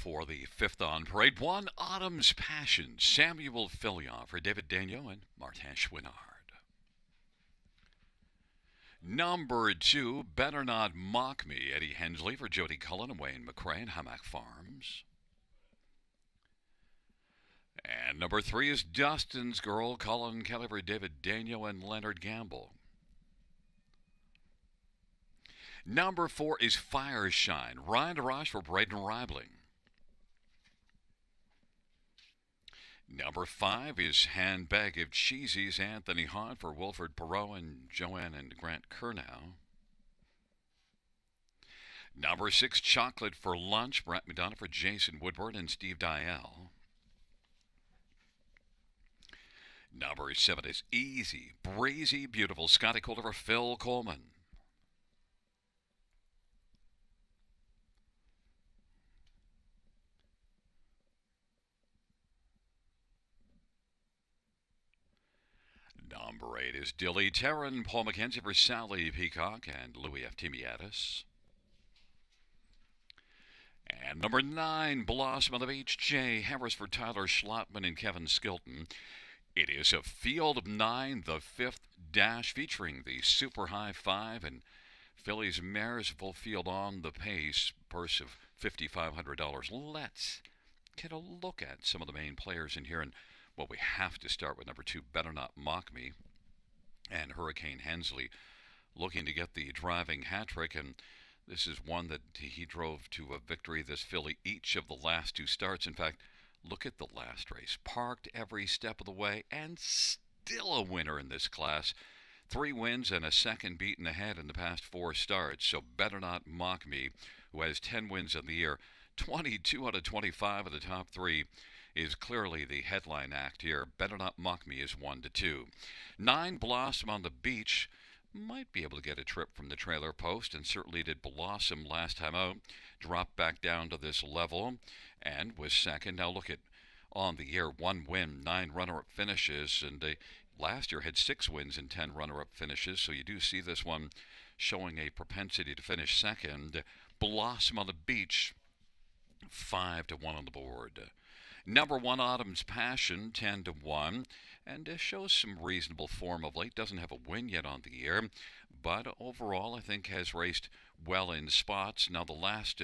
for the fifth on parade. One, Autumn's Passion, Samuel Fillion for David Daigneault and Martin Chouinard. Number 2, Better Not Mock Me, Eddie Hensley for Jody Cullen and Wayne McCrae and Hamac Farms. And number 3 is Dustin's Girl, Colin Kelly for David Daigneault and Leonard Gamble. Number 4 is Fireshine, Ryan DeRoche for Braden Reibling. Number 5 is Handbag of Cheesies, Anthony Hahn for Wilfred Perot and Joanne and Grant Kernow. Number 6, Chocolate for Lunch, Brett McDonough for Jason Woodward and Steve Dial. Number 7 is Easy, Breezy, Beautiful, Scotty Calder for Phil Coleman. Number 8 is Dilly Terran, Paul McKenzie for Sally Peacock and Louis F. Timiadis. And number 9, Blossom on the Beach, Jay Harris for Tyler Schlotman and Kevin Skilton. It is a field of 9, the 5th dash featuring the Super High 5 and Phillies Marysville Field on the pace, purse of $5,500. Let's get a look at some of the main players in here. And well, we have to start with number 2, Better Not Mock Me, and Hurricane Hensley looking to get the driving hat trick. And this is one that he drove to a victory, this filly, each of the last 2 starts. In fact, look at the last race. Parked every step of the way and still a winner in this class. 3 wins and a second beaten ahead in the past 4 starts. So Better Not Mock Me, who has 10 wins in the year, 22 out of 25 of the top 3, is clearly the headline act here. Better Not Mock Me is 1-2. 9, Blossom on the Beach, might be able to get a trip from the trailer post, and certainly did Blossom last time out. Dropped back down to this level and was second. Now look at on the year, 1 win, 9 runner-up finishes, and last year had 6 wins and 10 runner-up finishes, so you do see this one showing a propensity to finish second. Blossom on the Beach, 5-1 on the board. Number 1, Autumn's Passion, 10-1, and shows some reasonable form of late. Doesn't have a win yet on the year, but overall I think has raced well in spots. Now the last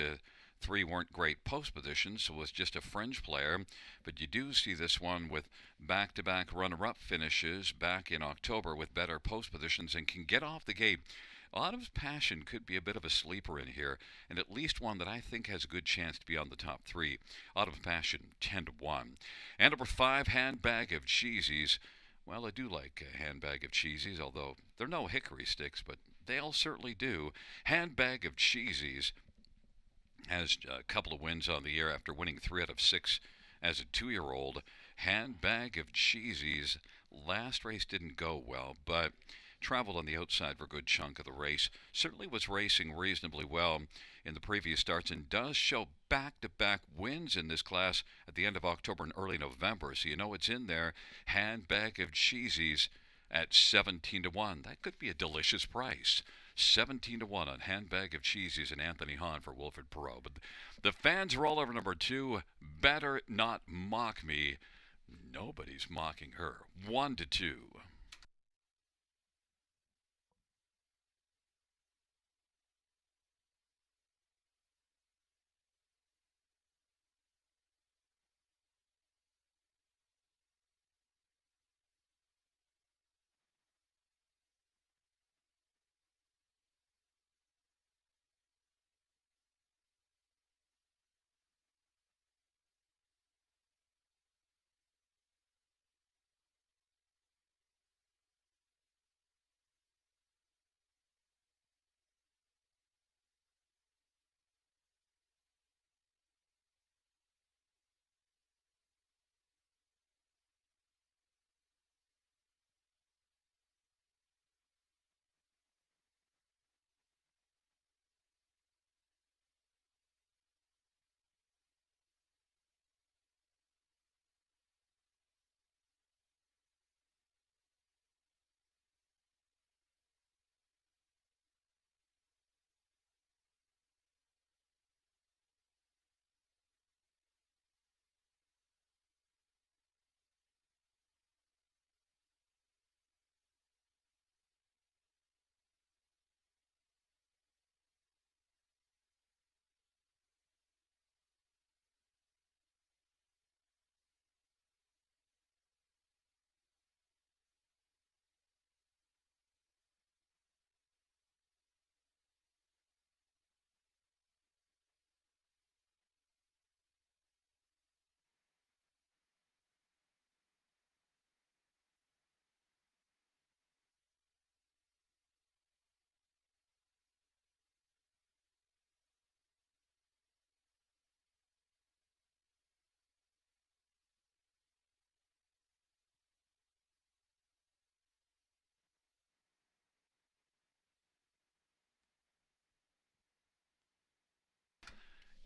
3 weren't great post positions, so it was just a fringe player, but you do see this one with back-to-back runner-up finishes back in October with better post positions and can get off the gate. Autumn's Passion could be a bit of a sleeper in here, and at least one that I think has a good chance to be on the top 3. Autumn's Passion, 10-1. And number 5, Handbag of Cheesies. Well, I do like a Handbag of Cheesies, although they're no hickory sticks, but they'll certainly do. Handbag of Cheesies has a couple of wins on the year after winning 3 out of 6 as a 2-year-old. Handbag of Cheesies, last race didn't go well, but traveled on the outside for a good chunk of the race. Certainly was racing reasonably well in the previous starts and does show back-to-back wins in this class at the end of October and early November. So you know it's in there. Handbag of Cheesies at 17-1. That could be a delicious price. 17-1 on Handbag of Cheesies and Anthony Hahn for Wilfred Perot. But the fans are all over number 2. Better Not Mock Me. Nobody's mocking her. 1-2.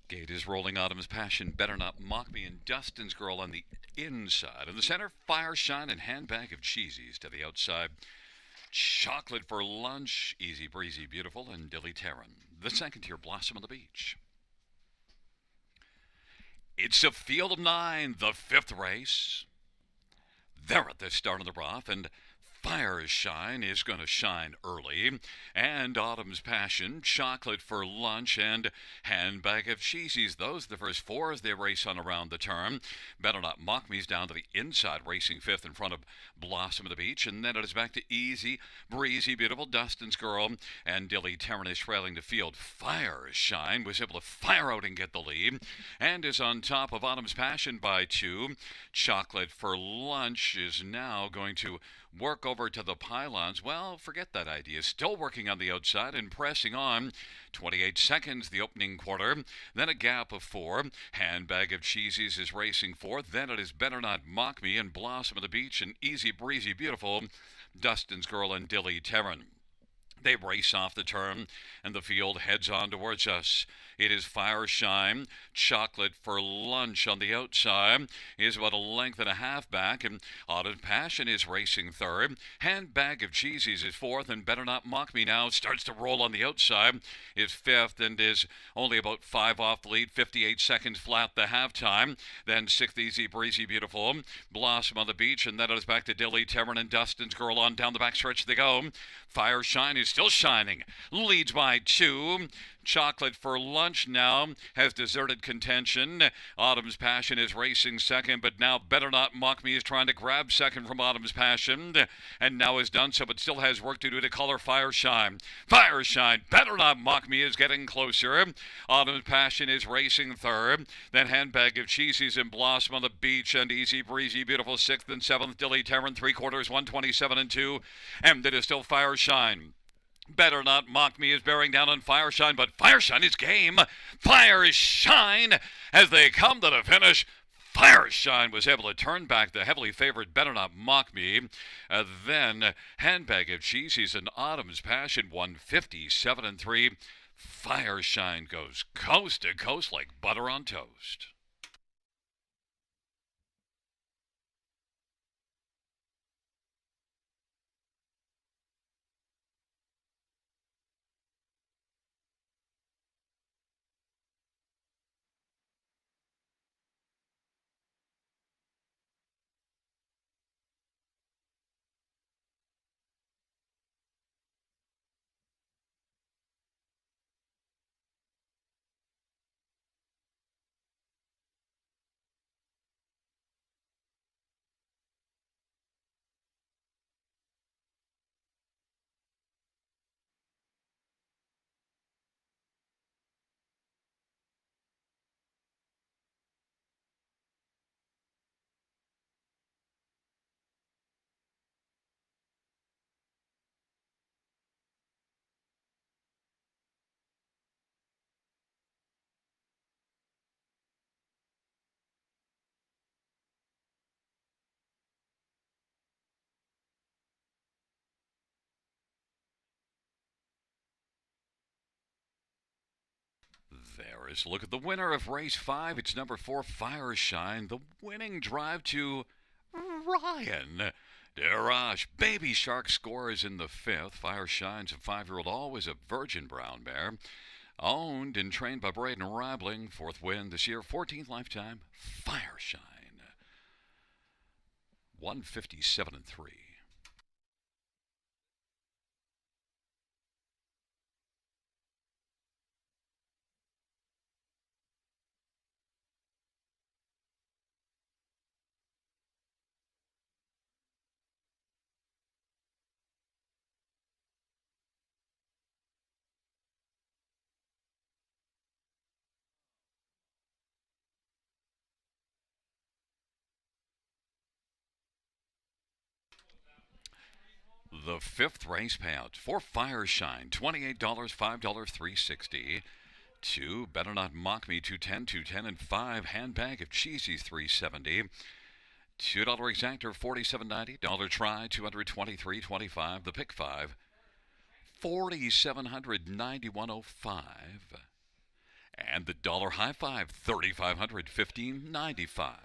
Gate is rolling. Autumn's Passion, Better Not Mock Me, and Dustin's Girl on the inside. In the center, Fire Shine and Handbag of Cheesies. To the outside, Chocolate for Lunch, Easy Breezy Beautiful, and Dilly Terran. The second tier, Blossom on the Beach. It's a field of 9, the fifth race. They're at the start of the rough, and Fire Shine is going to shine early, and Autumn's Passion, Chocolate for Lunch, and Handbag of Cheesies. Those are the first four as they race on around the turn. Better Not Mock Me's down to the inside, racing fifth in front of Blossom of the Beach, and then it is back to Easy, Breezy, Beautiful, Dustin's Girl, and Dilly Terran is trailing the field. Fire Shine was able to fire out and get the lead, and is on top of Autumn's Passion by 2. Chocolate for Lunch is now going to work over to the pylons. Well, forget that idea. Still working on the outside and pressing on. 28 seconds, the opening quarter. Then a gap of 4. Handbag of Cheesies is racing fourth. Then it is Better Not Mock Me and Blossom of the Beach and Easy Breezy Beautiful, Dustin's Girl and Dilly Terran. They race off the turn, and the field heads on towards us. It is Fire Shine, Chocolate for Lunch on the outside, is about a length and a half back, and Autumn Passion is racing third. Handbag of Cheesies is fourth, and Better Not Mock Me now starts to roll on the outside, is fifth, and is only about 5 off the lead, 58 seconds flat the halftime. Then sixth, Easy Breezy Beautiful, Blossom on the Beach, and then it is back to Dilly Terran and Dustin's Girl on down the backstretch they go. Fire Shine is still shining, leads by 2. Chocolate for Lunch now has deserted contention. Autumn's Passion is racing second, but now Better Not Mock Me is trying to grab second from Autumn's Passion, and now has done so, but still has work to do to color Fire Shine. Fire Shine, Better Not Mock Me is getting closer. Autumn's Passion is racing third. Then Handbag of Cheesies and Blossom on the Beach and Easy Breezy Beautiful sixth and seventh. Dilly Terran 3/4, 127 and 2, and it is still Fire Shine. Better Not Mock Me is bearing down on Fire Shine, but Fire Shine is game. Fire Shine as they come to the finish. Fire Shine was able to turn back the heavily favored Better Not Mock Me. Then Handbag of Cheesies and Autumn's Passion, 157 and 3. Fire Shine goes coast to coast like butter on toast. There is a look at the winner of race 5. It's number 4, Fire Shine. The winning drive to Ryan Darash. Baby Shark scores in the 5th. Fire Shine's a 5-year-old, always a virgin brown bear. Owned and trained by Braden Rabling. 4th win this year, 14th lifetime. Fire Shine. 157 and 3. The 5th race payout for Fire Shine, $28, $5, $360. 2, Better Not Mock Me, 210, 210, and 5, Handbag of Cheesies, $370. $2 exactor, $47.90. Dollar try, $223.25. The pick 5, $4,791.05. And the dollar high five, 3,500, 15.95.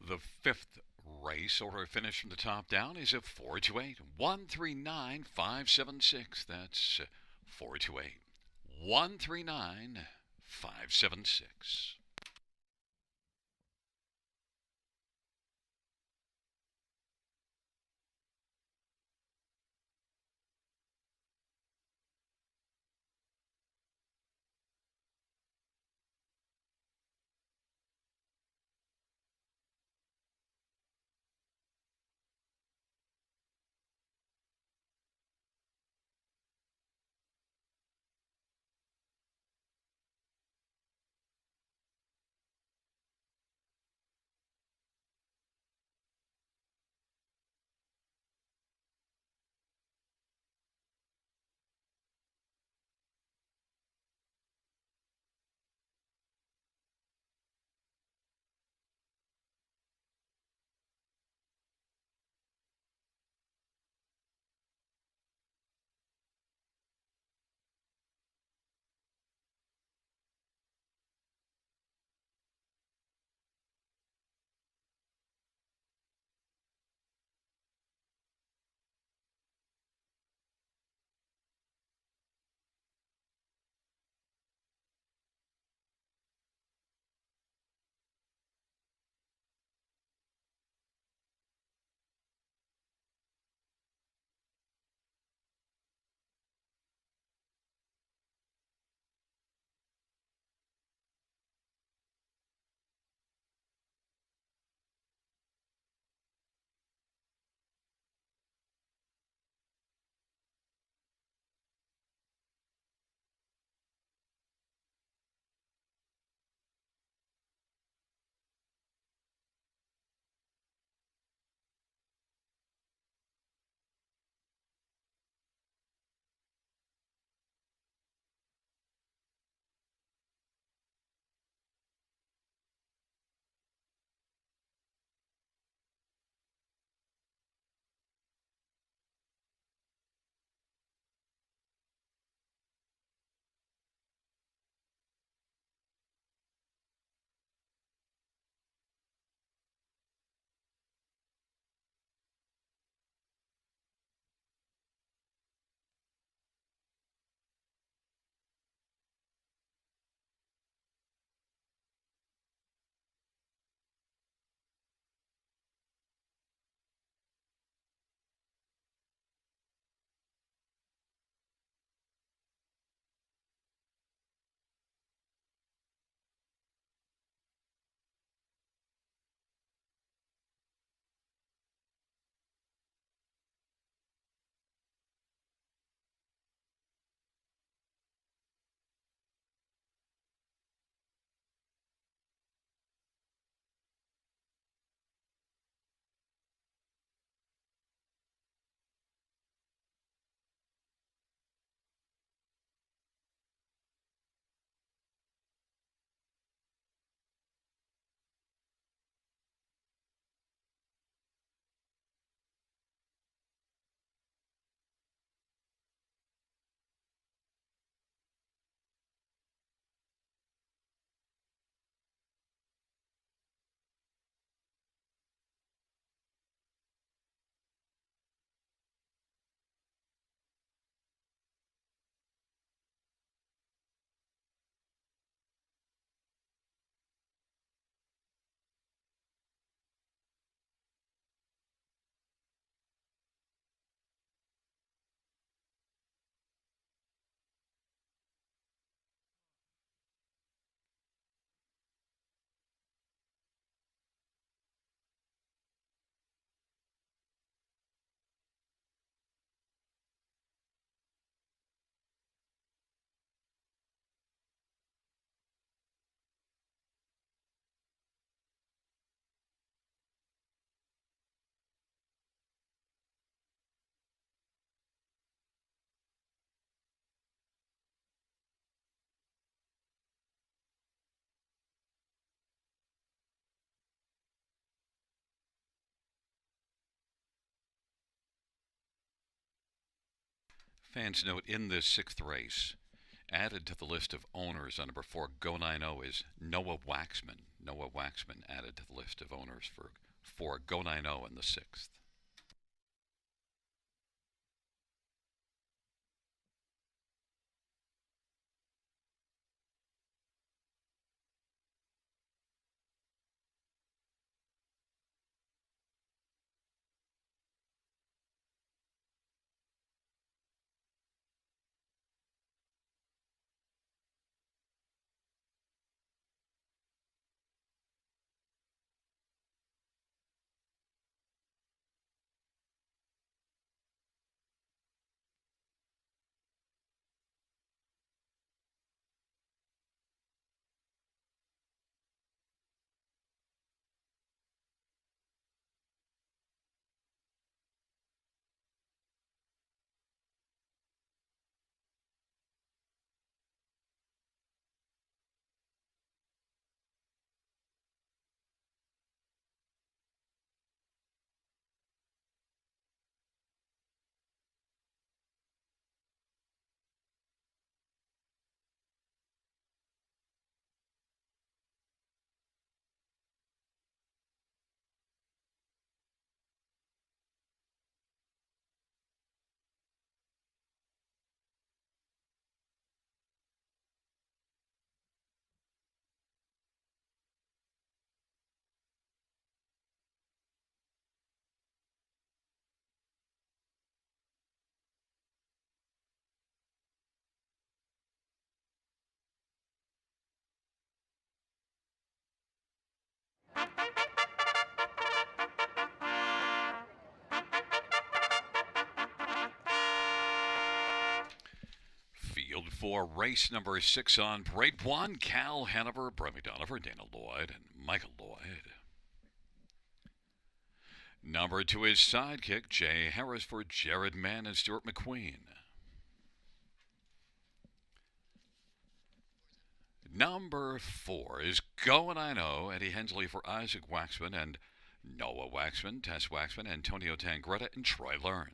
The fifth race order finish from the top down is a 428 139 576. That's 428 139 576. Fans note in this sixth race, added to the list of owners on number 4, Go 90 is Noah Waxman. Noah Waxman added to the list of owners for Go 90 in the sixth. Field 4, race number 6 on parade 1, Cal Hanover, Brett McDonough, Dana Lloyd, and Michael Lloyd. Number 2 is Sidekick, Jay Harris for Jared Mann and Stuart McQueen. Number 4 is Going I Know, Eddie Hensley for Isaac Waxman and Noah Waxman, Tess Waxman, Antonio Tangretta, and Troy Learn.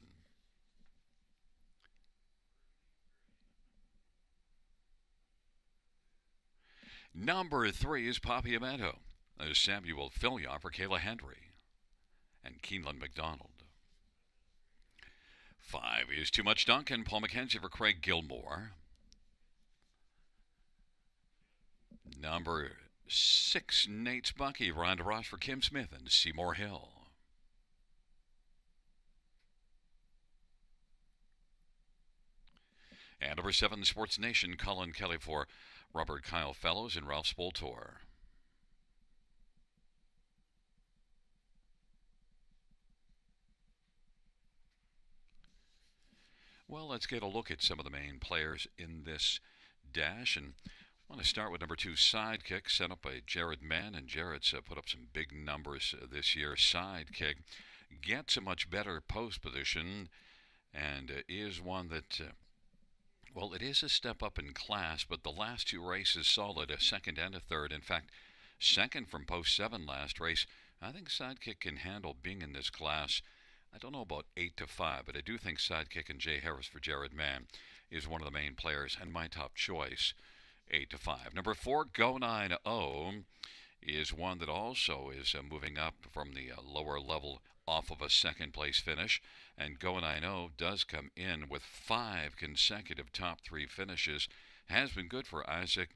Number 3 is Papiamento, Samuel Fillion for Kayla Henry and Keeneland McDonald. 5 is Too Much Duncan, Paul McKenzie for Craig Gilmore. Number 6, Nate's Bucky, Rhonda Ross for Kim Smith and Seymour Hill. And number 7, Sports Nation, Colin Kelly for Robert Kyle Fellows and Ralph Spoltor. Well, let's get a look at some of the main players in this dash, and I want to start with number 2, Sidekick, sent up by Jared Mann, and Jared's put up some big numbers this year. Sidekick gets a much better post position and is one that, well, it is a step up in class, but the last 2 races solid, a second and a third. In fact, second from post 7 last race. I think Sidekick can handle being in this class. I don't know about 8 to 5, but I do think Sidekick and Jay Harris for Jared Mann is one of the main players and my top choice. 8 to 5. Number 4, Go 90 is one that also is moving up from the lower level off of a second place finish. And Go 90 does come in with 5 consecutive top 3 finishes. Has been good for Isaac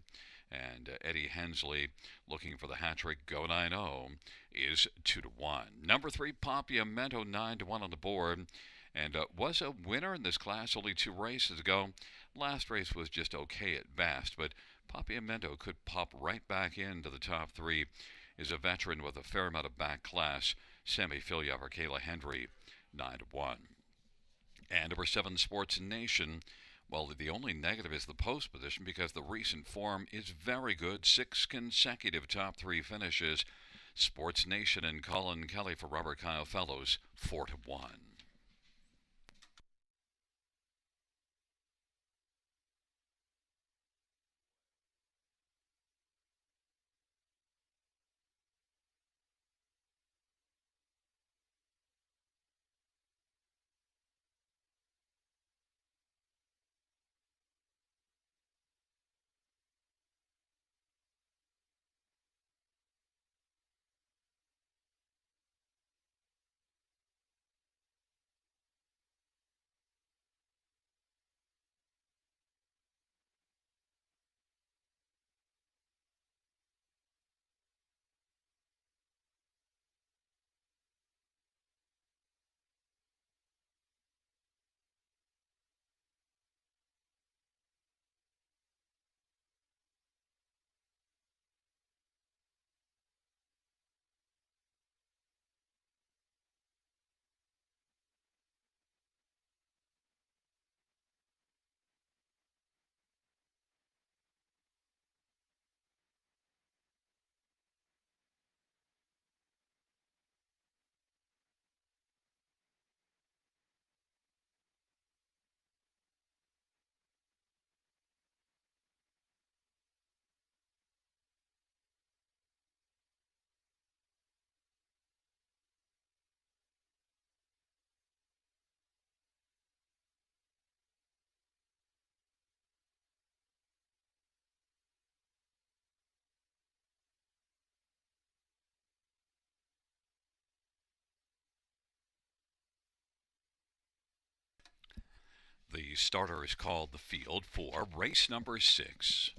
and Eddie Hensley looking for the hat trick. Go 90 is 2 to 1. Number 3, Papiamento, 9 to 1 on the board, and was a winner in this class only 2 races ago. Last race was just okay at best, but Papiamento could pop right back into the top 3. Is a veteran with a fair amount of back class. Sammy Filia for Kayla Henry, 9 to 1. And number 7, Sports Nation. Well, the only negative is the post position because the recent form is very good. 6 consecutive top 3 finishes. Sports Nation and Colin Kelly for Robert Kyle Fellows, 4 to 1. The starter is called the field for race number 6.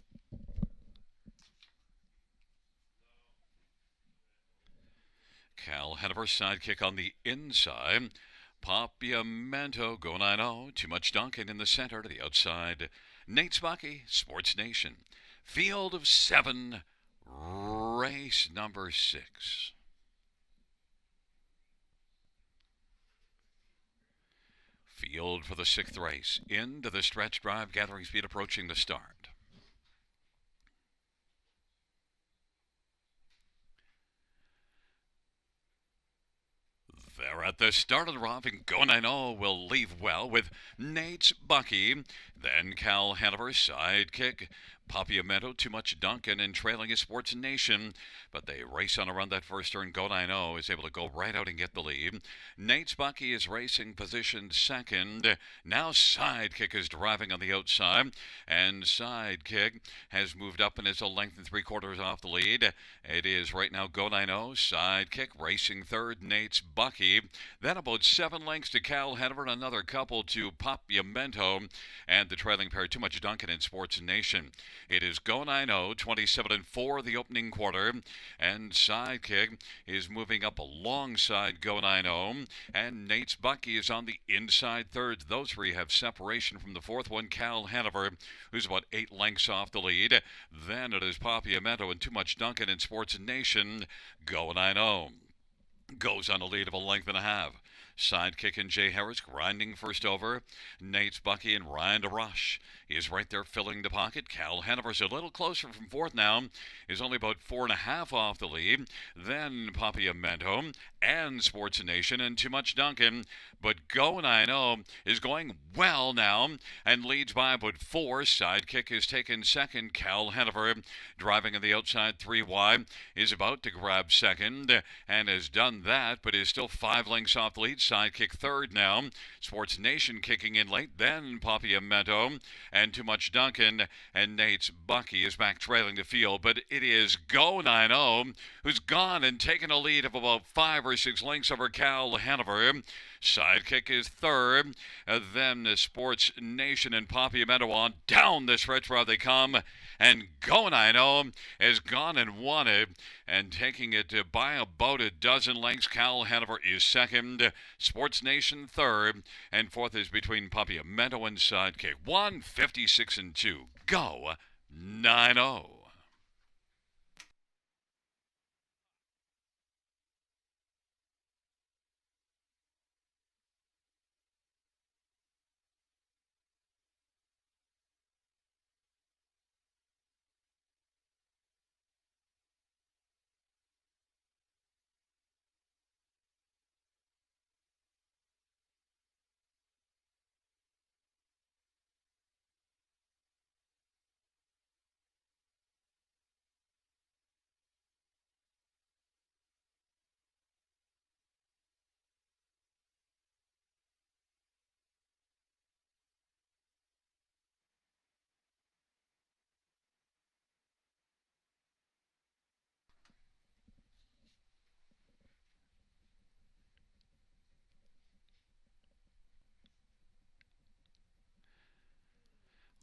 Cal Hanover sidekick on the inside. Papiamento go 9-0. Too Much Duncan in the center to the outside. Nate Spucky, Sports Nation. Field of 7, race number 6. Field for the 6th race. Into the stretch drive, gathering speed approaching the start. They're at the start of the round, and Go 9-0 will leave well with Nate's Bucky. Then Cal Hanover sidekick. Papiamento, Too Much Duncan, and trailing is Sports Nation. But they race on around that first turn. Go 9-0 is able to go right out and get the lead. Nate's Bucky is racing positioned second. Now Sidekick is driving on the outside. And Sidekick has moved up and is a length and 3/4 off the lead. It is right now Go 9-0. Sidekick racing third. Nate's Bucky. Then about 7 lengths to Cal Hanover and another couple to Papiamento. And the trailing pair, Too Much Duncan and Sports Nation. It is Go 9-0, 27-4 the opening quarter, and Sidekick is moving up alongside Go 9-0, and Nate's Bucky is on the inside third. Those three have separation from the fourth one, Cal Hanover, who's about 8 lengths off the lead. Then it is Papiamento and Too Much Duncan in Sports Nation. Go 9-0 goes on a lead of a length and a half. Sidekick and Jay Harris grinding first over. Nate's Bucky and Ryan DeRush is right there filling the pocket. Cal Hanover's a little closer from fourth now. Is only about 4.5 off the lead. Then Papiamento and Sports Nation and Too Much Duncan. But Go 9-0 is going well now and leads by about 4. Sidekick is taken second. Cal Hanover driving on the outside 3 wide is about to grab second and has done that, but is still 5 lengths off the lead. Sidekick third now. Sports Nation kicking in late. Then Papiamento and Too Much Duncan, and Nate's Bucky is back trailing the field. But it is Go 9-0 who's gone and taken a lead of about 5 or 6 lengths over Cal Hanover. Sidekick is third. Then the Sports Nation and Papiamento on down the stretch where they come. And Go 9-0 has gone and won it. And taking it by about a dozen lengths. Cal Hanover is second. Sports Nation third. And fourth is between Papiamento and Sidekick. 1:56-2. Go 9-0.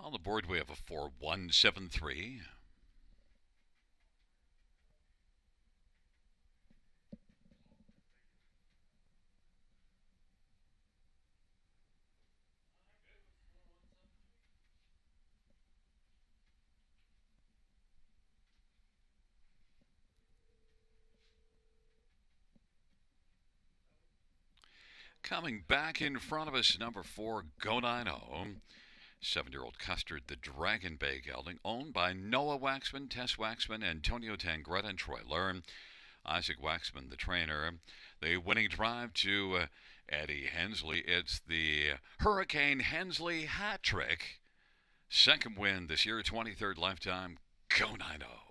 On the board, we have a 4-1-7-3. Coming back in front of us, number 4, Go 9-0. 7-year-old Custard, the Dragon Bay gelding, owned by Noah Waxman, Tess Waxman, Antonio Tangretta, and Troy Lerm. Isaac Waxman, the trainer. The winning drive to Eddie Hensley. It's the Hurricane Hensley hat trick. Second win this year, 23rd lifetime. Go 9-0.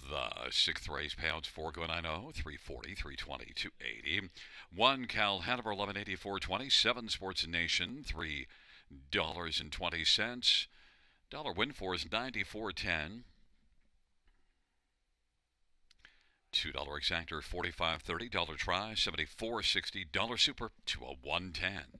The 6th race payouts 4 Go 9-0, 340, 320, 280. 1 Cal Hanover 1184.20. 7 Sports Nation $3.20. Dollar win for is 94.10. $2 exactor 45.30. Dollar try 74.60. Dollar super 201.10.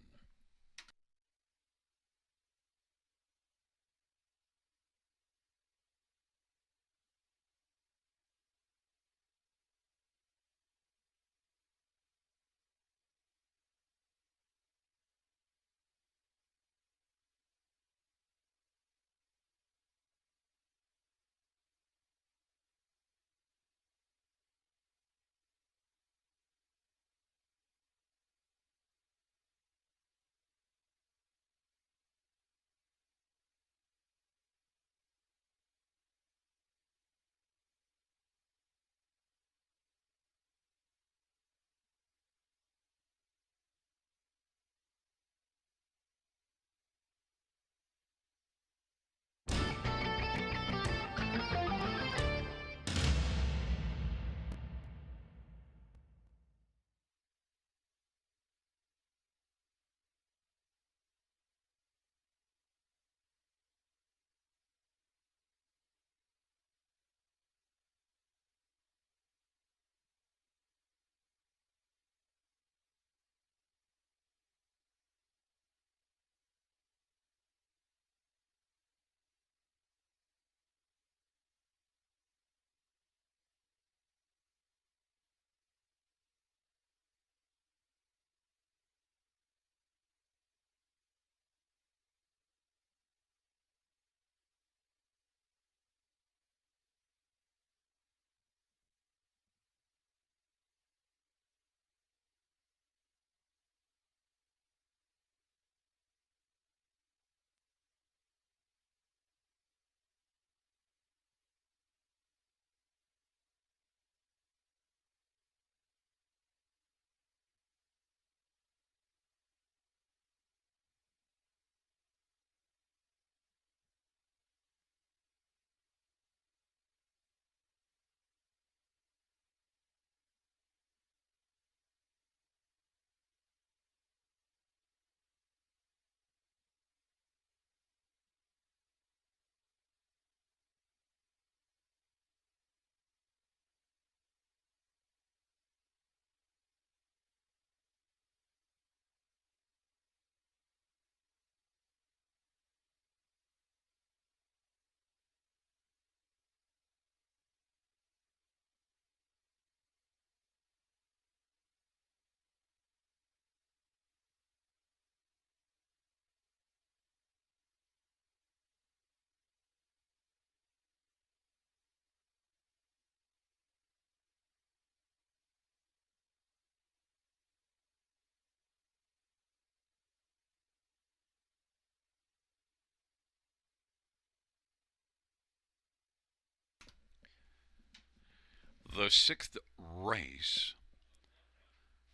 The sixth race.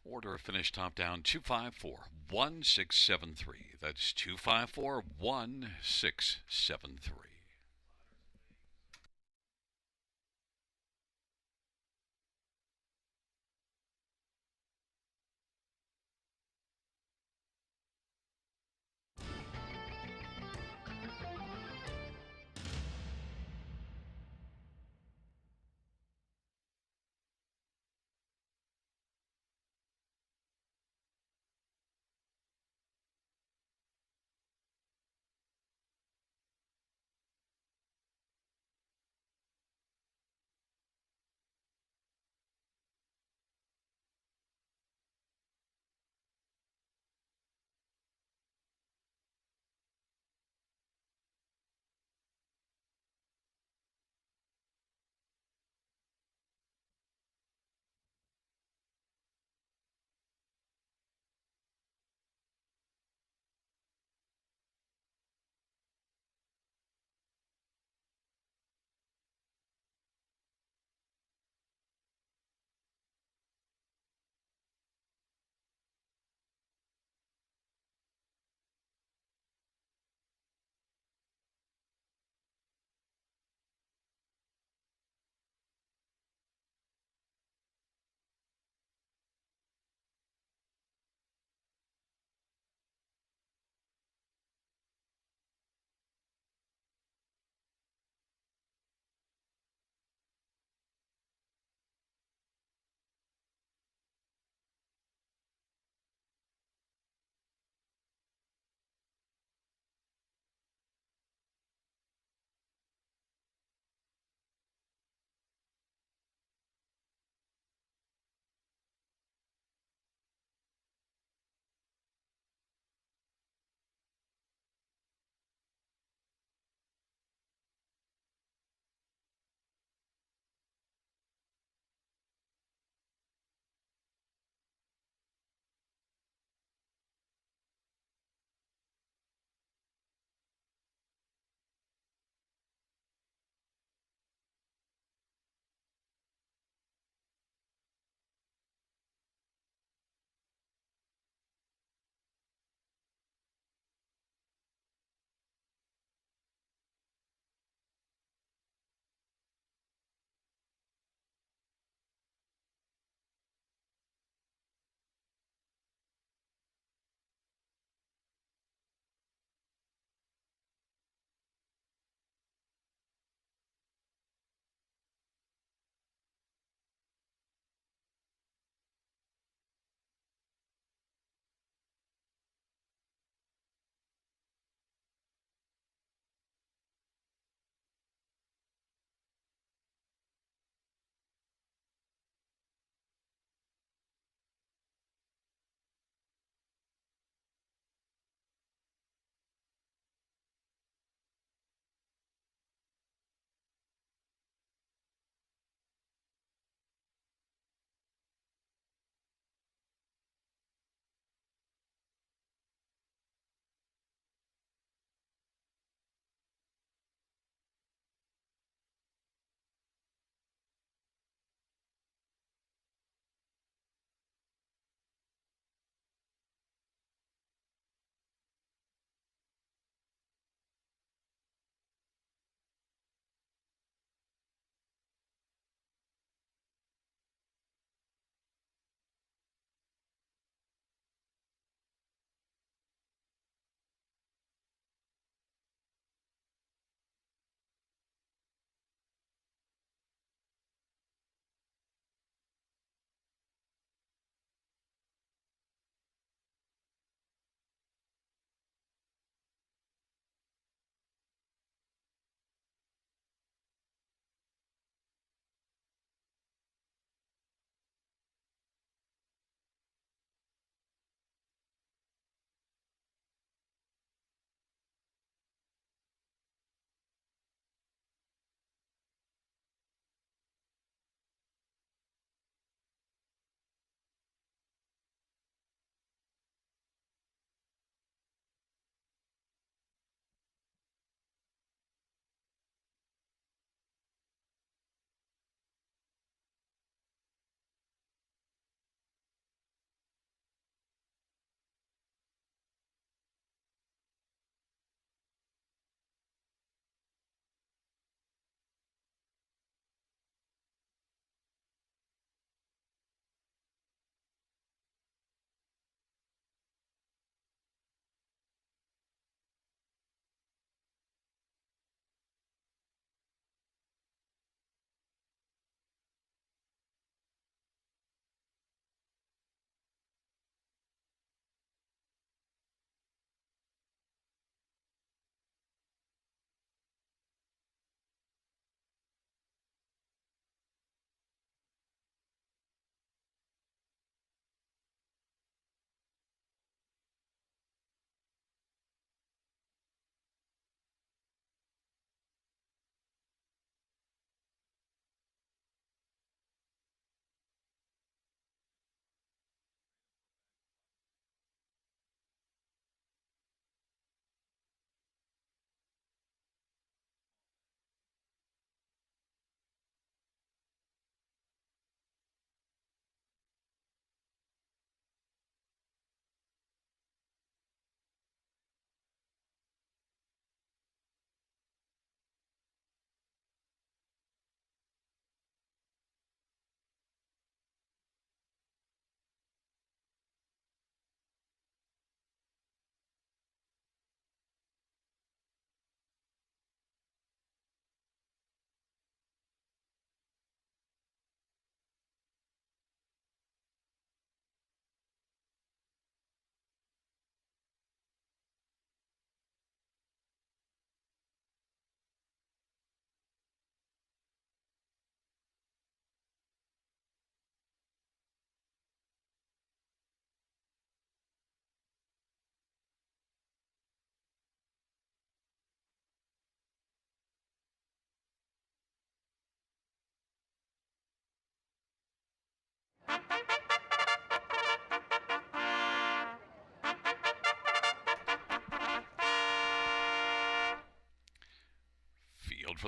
Order of finish top down 254-1673. That's 254-1673.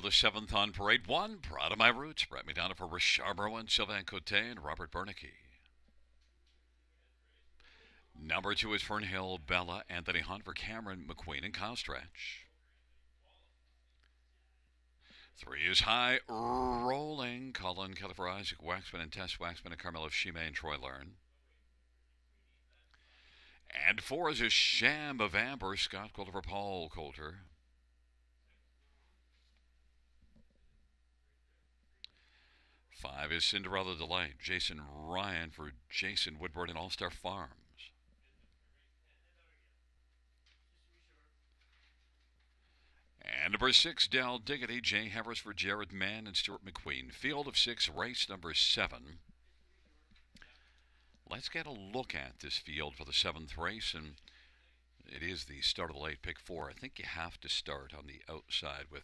the 7th on parade. 1, Proud of My Roots. Brett McDonough for Richard Berwin, Sylvain Cote, and Robert Bernicki. Number 2 is Fernhill Bella, Anthony Hunt for Cameron McQueen and Kyle Stretch. 3 is High Rolling, Colin Kelly for Isaac Waxman and Tess Waxman and Carmelo Shime and Troy Learn. And 4 is a Sham of Amber, Scott Coulter for Paul Coulter. 5 is Cinderella Delight, Jason Ryan for Jason Woodward and All-Star Farms. And number 6, Dell Diggity, Jay Harris for Jared Mann and Stuart McQueen. Field of 6, race number 7. Let's get a look at this field for the 7th race, and it is the start of the late pick 4. I think you have to start on the outside with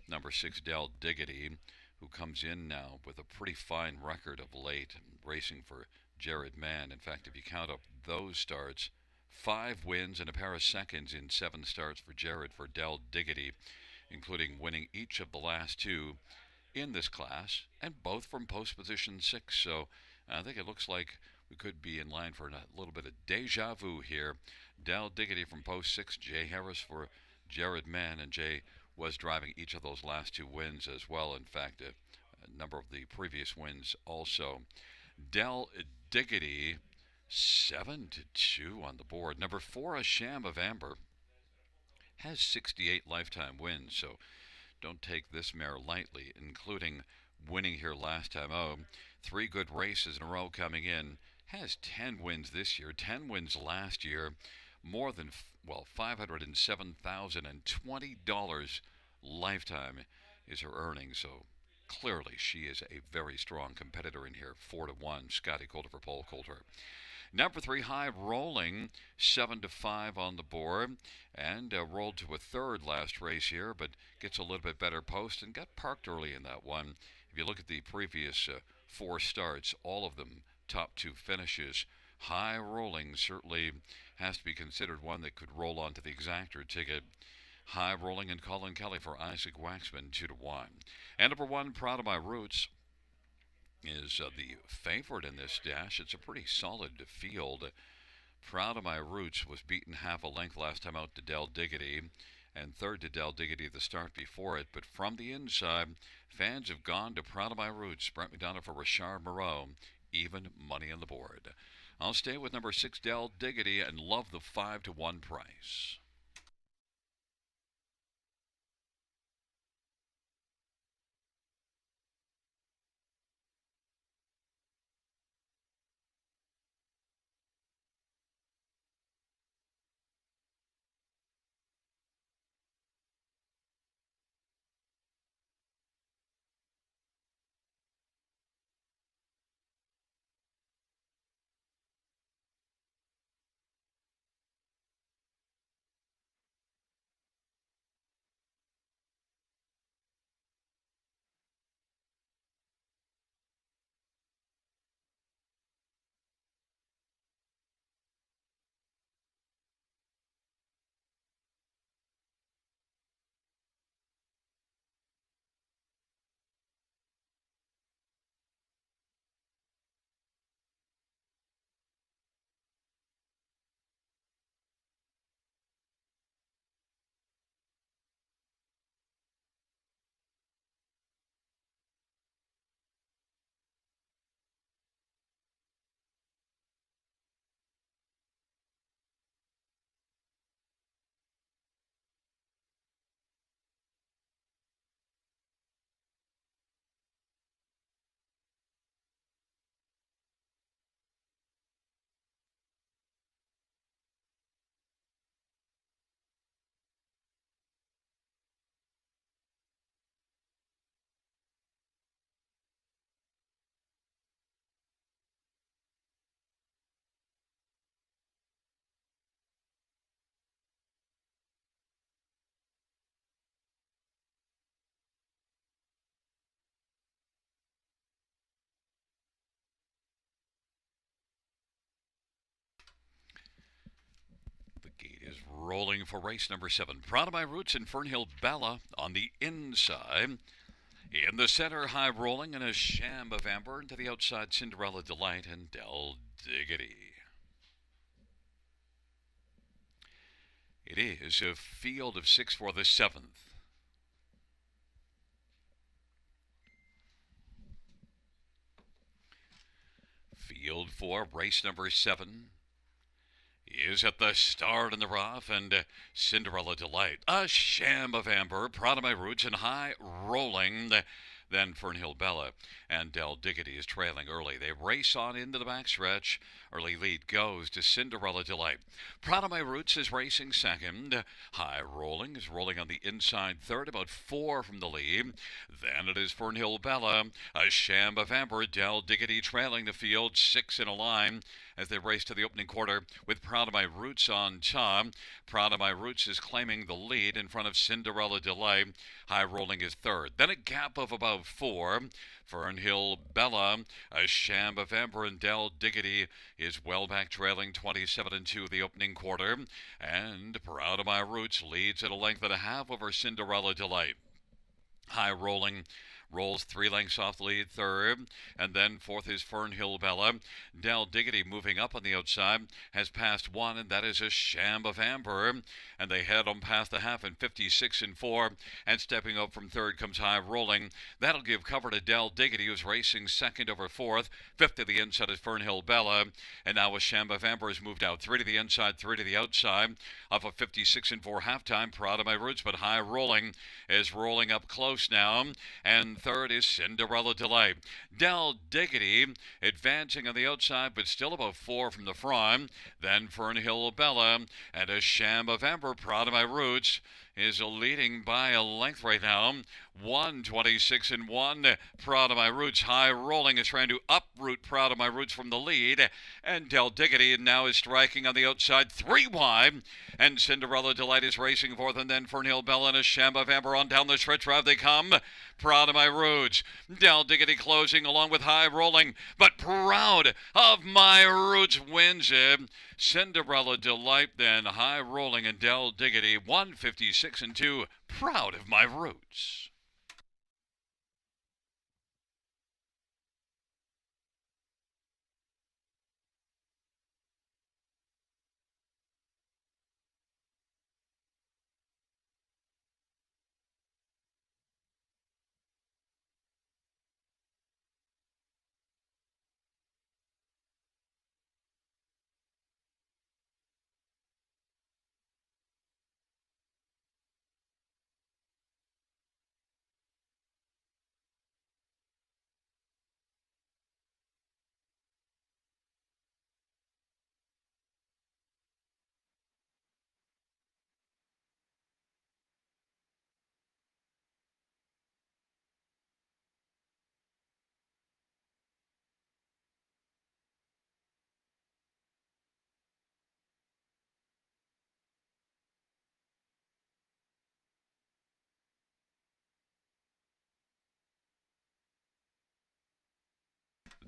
number 6, Dell Diggity, who comes in now with a pretty fine record of late, racing for Jared Mann. In fact, if you count up those starts, 5 wins and a pair of seconds in 7 starts for Jared for Dell Diggity, including winning each of the last 2 in this class, and both from post position 6. So I think it looks like we could be in line for a little bit of deja vu here. Dell Diggity from post 6, Jay Harris for Jared Mann, and Jay was driving each of those last 2 wins as well. In fact, a number of the previous wins also. Dell Diggity, 7-2 on the board. Number 4, a Sham of Amber, has 68 lifetime wins, so don't take this mare lightly, including winning here last time. 3 good races in a row coming in. Has 10 wins this year, 10 wins last year. More than, $507,020 lifetime is her earnings. So clearly she is a very strong competitor in here. 4-1, Scotty Coulter for Paul Coulter. Number 3, High Rolling, 7-5 on the board, and rolled to a 3rd last race here, but gets a little bit better post and got parked early in that one. If you look at the previous 4 starts, all of them top 2 finishes. High Rolling certainly has to be considered one that could roll onto the exactor ticket. High Rolling and Colin Kelly for Isaac Waxman, 2-1. And number 1, Proud of My Roots, is the favorite in this dash. It's a pretty solid field. Proud of My Roots was beaten half a length last time out to Dell Diggity, and 3rd to Dell Diggity the start before it. But from the inside, fans have gone to Proud of My Roots. Brett McDonough for Richard Moreau, even money on the board. I'll stay with number 6, Dell Diggity, and love the 5-1 price. rolling for race number 7. Proud of My Roots and Fernhill Bella on the inside. In the center, High Rolling and a Sham of Amber. And to the outside, Cinderella Delight and Del Diggity. It is a field of 6 for the 7th. Field 4, race number 7, is at the start in the rough, and Cinderella Delight, a Sham of Amber, Proud of My Roots, and High Rolling. Then Fernhill Bella and Del Diggity is trailing early. They race on into the backstretch. Early lead goes to Cinderella Delight. Proud of My Roots is racing second. High Rolling is rolling on the inside third, about 4 from the lead. Then it is Fernhill Bella, a Sham of Amber, Del Diggity trailing the field, 6 in a line as they race to the opening quarter with Proud of My Roots on top. Proud of My Roots is claiming the lead in front of Cinderella Delight. High Rolling is third. Then a gap of about 4. Fernhill Bella, a Sham of Amber, and Del Diggity is well back, trailing 27-2 the opening quarter. And Proud of My Roots leads at a length and a half over Cinderella Delight. High Rolling rolls 3 lengths off the lead, third, and then fourth is Fernhill Bella. Del Diggity moving up on the outside has passed 1, and that is a Sham of Amber, and they head on past the half in 56-4, and stepping up from third comes High Rolling. That'll give cover to Del Diggity, who's racing second over fourth. Fifth to the inside is Fernhill Bella, and now a Sham of Amber has moved out. 3 to the inside, 3 to the outside. Off of 56-4 halftime, Proud of My Roots, but High Rolling is rolling up close now, and third is Cinderella Delight. Del Diggity advancing on the outside, but still about 4 from the front. Then Fernhill Bella and a Sham of Amber. Proud of My Roots is leading by a length right now. 1:26-1. Proud of My Roots. High Rolling is trying to uproot Proud of My Roots from the lead, and Del Diggity now is striking on the outside, 3 wide. And Cinderella Delight is racing fourth, and then Fernhill Bella and a Sham of Amber on down the stretch drive they come. Proud of My Roots. Del Diggity closing along with High Rolling, but Proud of My Roots wins it. Cinderella Delight, then High Rolling and Del Diggity. 1:56-2. Proud of My Roots.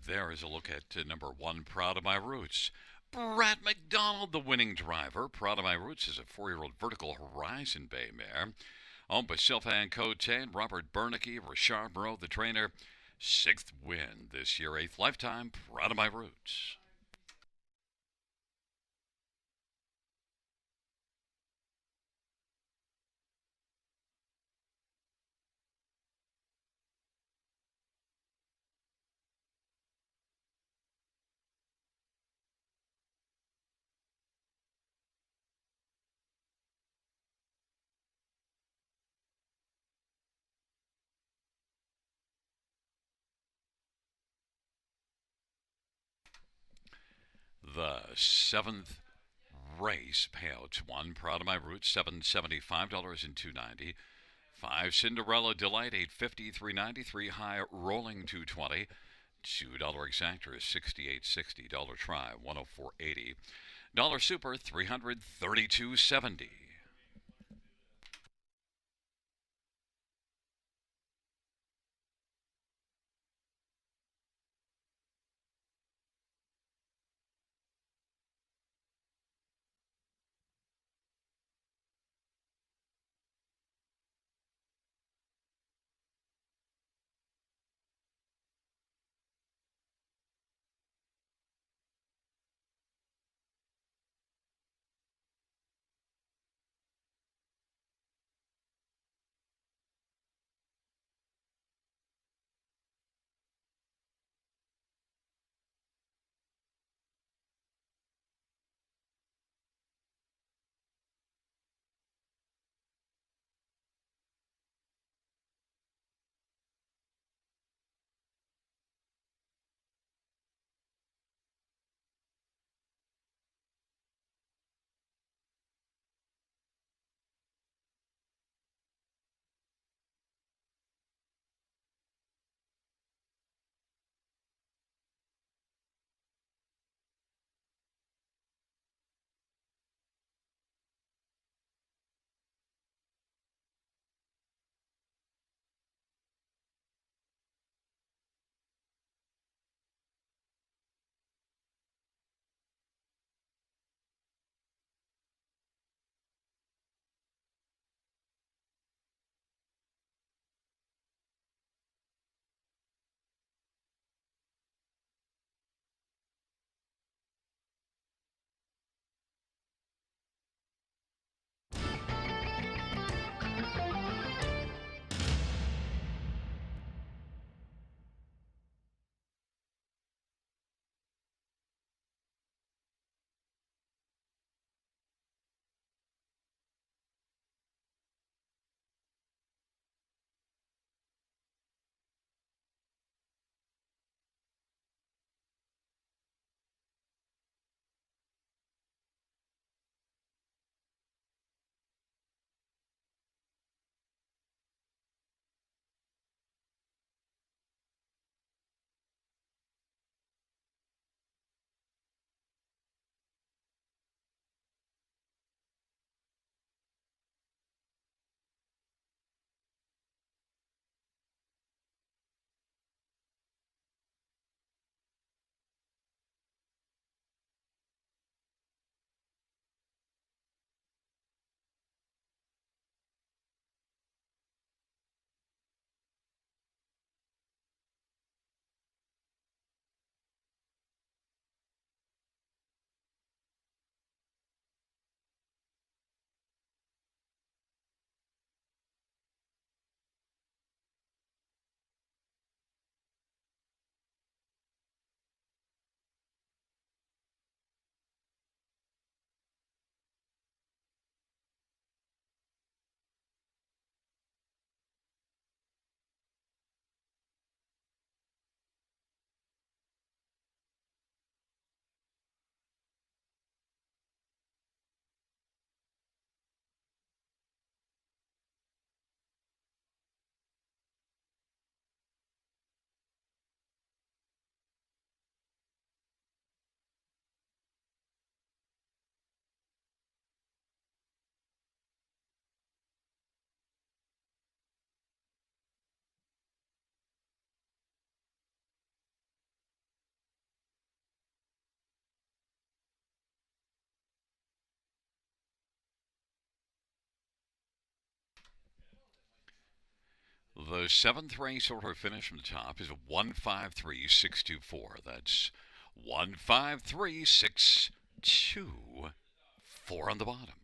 There is a look at number 1, Proud of My Roots. Brad McDonald, the winning driver. Proud of My Roots is a 4-year-old vertical Horizon Bay mare, owned by Sylvan Cote and Robert Bernicke. Richard Moreau, the trainer. 6th win this year, 8th lifetime. Proud of My Roots. The 7th race payouts: 1, Proud of My Roots, $775 and $2.90. 5, Cinderella Delight, $8.50, $3.90. 3, High Rolling, $2.20. $2 exactor is $68.60. Try, $104.80. Dollar Super, $332.70. The seventh race order finish from the top is 153624. That's 153624 on the bottom.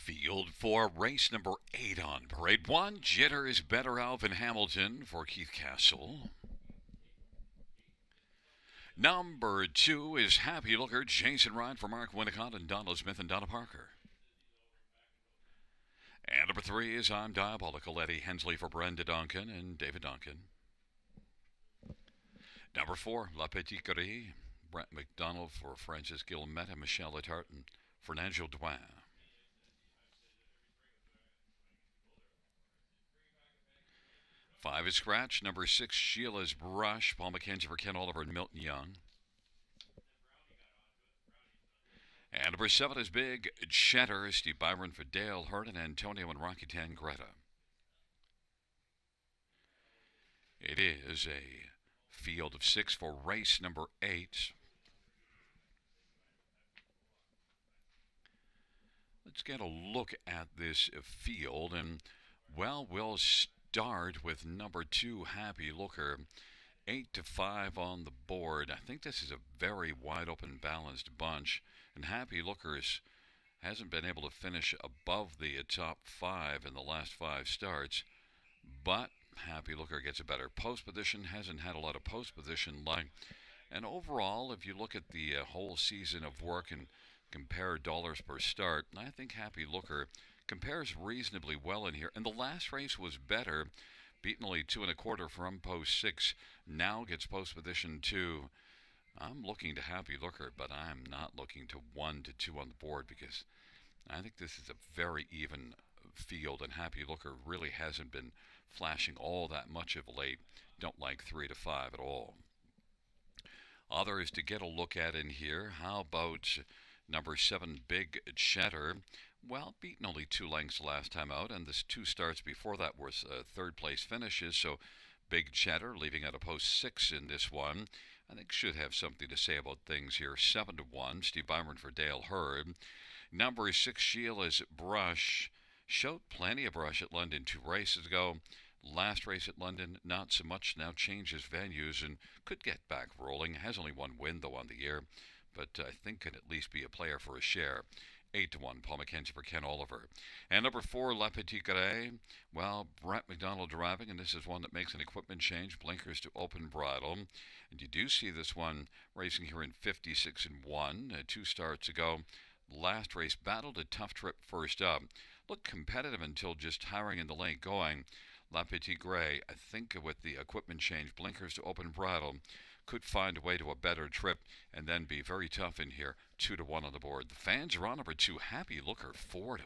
Field for race number 8 on parade 1. Jitter is better Alvin Hamilton for Keith Castle. Number 2 is Happy Looker, Jason Ryan for Mark Winnicott and Donald Smith and Donna Parker. And number 3 is I'm Diabolical, Eddie Hensley for Brenda Duncan and David Duncan. Number 4, La Petite Curie, Brent McDonald for Francis Guillemette and Michelle Letarte and Fernando Douin. 5 is Scratch. Number 6, Sheila's Brush, Paul McKenzie for Ken Oliver and Milton Young. And number 7 is Big Cheddar, Steve Byron for Dale Hurd and Antonio and Rocky Tangretta. It is a field of 6 for race number 8. Let's get a look at this field, and well, we'll start with number 2, Happy Looker. 8-5 on the board. I think this is a very wide open, balanced bunch, and Happy Looker hasn't been able to finish above the top 5 in the last 5 starts, but Happy Looker gets a better post position, hasn't had a lot of post position luck, and overall, if you look at the whole season of work and compare dollars per start, I think Happy Looker compares reasonably well in here. And the last race was better, beaten only 2 1/4 from post 6, now gets post position 2. I'm looking to Happy Looker, but I'm not looking to 1 to 2 on the board because I think this is a very even field, and Happy Looker really hasn't been flashing all that much of late. Don't like 3-5 at all. Others to get a look at in here, how about number 7, Big Cheddar? Well, beaten only 2 lengths last time out, and the 2 starts before that were third place finishes, so Big Cheddar leaving out a post 6 in this one. I think should have something to say about things here. 7-1, Steve Byron for Dale Hurd. Number 6, Sheila's Brush. Showed plenty of brush at London 2 races ago. Last race at London, not so much. Now changes venues and could get back rolling. Has only 1 win, though, on the year, but I think could at least be a player for a share. 8-1, Paul McKenzie for Ken Oliver. And number 4, La Petite Curie. Well, Brent McDonald driving, and this is one that makes an equipment change, blinkers to open bridle. And you do see this one racing here in 56-1, 2 starts ago. Last race battled a tough trip first up. Looked competitive until just tiring in the late going. La Petite Curie, I think with the equipment change, blinkers to open bridle, could find a way to a better trip and then be very tough in here. 2-1 on the board. The fans are on number 2, Happy Looker, 4-5.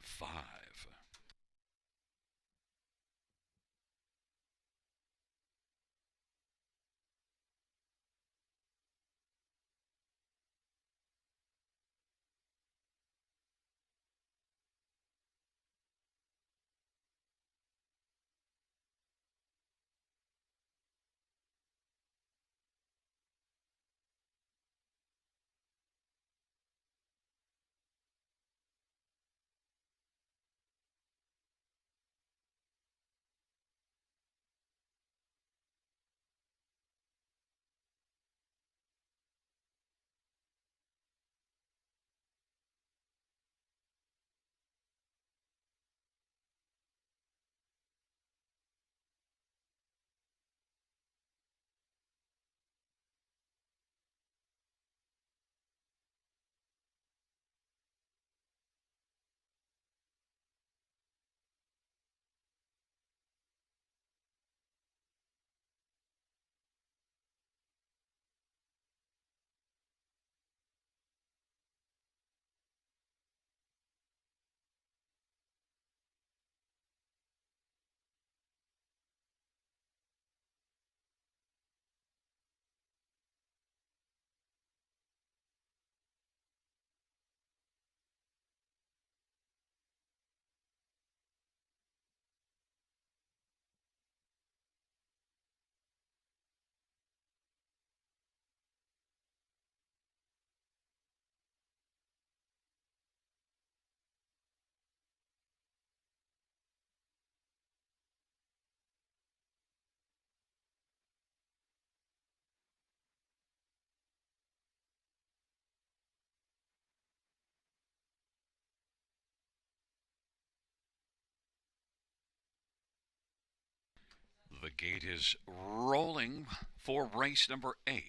Gate is rolling for race number 8.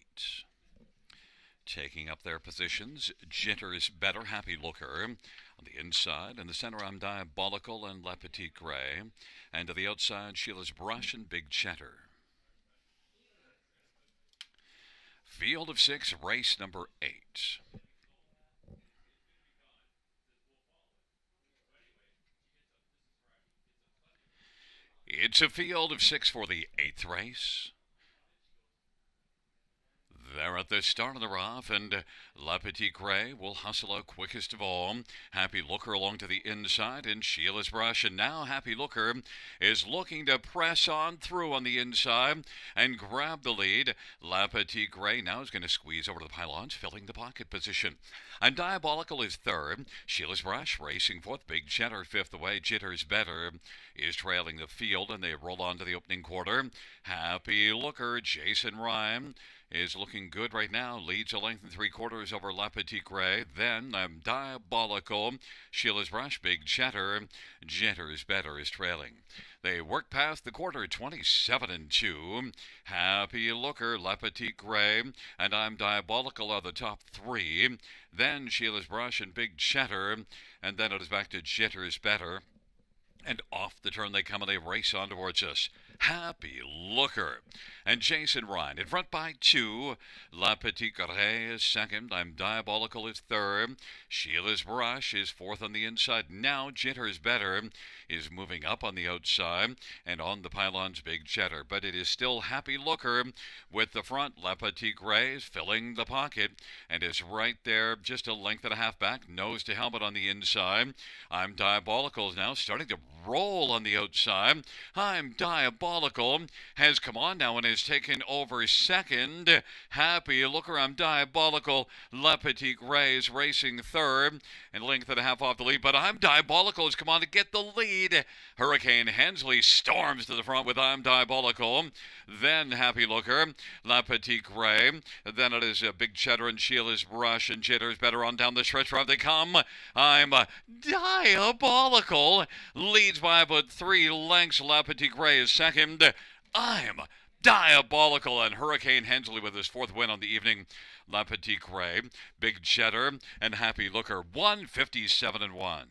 Taking up their positions, Jitters Better, Happy Looker. On the inside, in the center, I'm Diabolical and La Petite Gray. And to the outside, Sheila's Brush and Big Cheddar. Field of 6, race number 8. It's a field of 6 for the 8th race. They're at the start of the rough, and La Petite Gray will hustle out quickest of all. Happy Looker along to the inside, and Sheila's Brush, and now Happy Looker is looking to press on through on the inside and grab the lead. La Petite Gray now is going to squeeze over to the pylons, filling the pocket position. And Diabolical is third. Sheila's Brush racing fourth. Big Cheddar fifth away. Jitters Better is trailing the field, and they roll on to the opening quarter. Happy Looker, Jason Ryan, is looking good right now. Leads a length and 3/4 over La Petite Gray. Then Diabolical, Sheila's Brush, Big Cheddar, Jitters Better is trailing. They work past the quarter, 27-2. Happy Looker, La Petite Gray, and I'm Diabolical are the top 3. Then Sheila's Brush and Big Cheddar, and then it is back to Jitters Better. And off the turn they come, and they race on towards us. Happy Looker and Jason Ryan in front by 2. La Petite Gray is second. I'm Diabolical is third. Sheila's Brush is fourth on the inside. Now Jitters Better is moving up on the outside, and on the pylons Big Cheddar. But it is still Happy Looker with the front. La Petite Gray is filling the pocket and is right there, just a length and a half back, nose to helmet on the inside. I'm Diabolical is now starting to roll on the outside. I'm Diabolical has come on now and has taken over second. Happy Looker, I'm Diabolical. La Petite Gray is racing third and length and a half off the lead, but I'm Diabolical has come on to get the lead. Hurricane Hensley storms to the front with I'm Diabolical. Then Happy Looker, La Petite Gray. Then it is Big Cheddar and Sheila's Brush and Jitters Better on down the stretch. Drive they come. I'm Diabolical leads by about 3 lengths. La Petite Gray is second. I'm Diabolical, and Hurricane Hensley with his 4th win on the evening. La Petite Gray, Big Cheddar, and Happy Looker 157-1.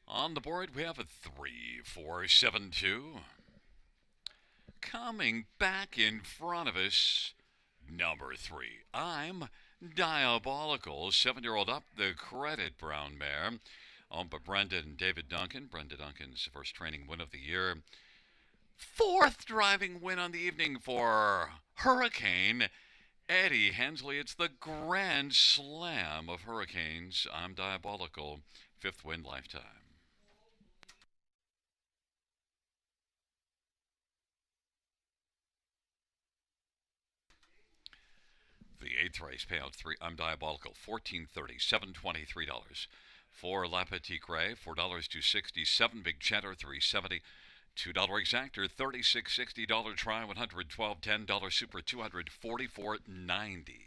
On the board, we have a 3-4-7-2. Coming back in front of us, number 3. I'm Diabolical. 7-year-old up the credit, brown mare. Owned by Brendan David Duncan. Brendan Duncan's first training win of the year. 4th driving win on the evening for Hurricane Eddie Hensley. It's the Grand Slam of Hurricanes. I'm Diabolical. 5th win lifetime. The 8th race payout 3. I'm Diabolical. $14.30, $723. For La Petite Gray, $4 Big Cheddar, $3.70. $2 exactor, $36.60 try, $112, $10 super, $244.90.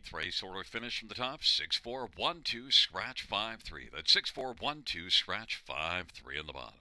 8th race order finish from the top. 6412 scratch 53. That's 6412 scratch 53 in the bottom.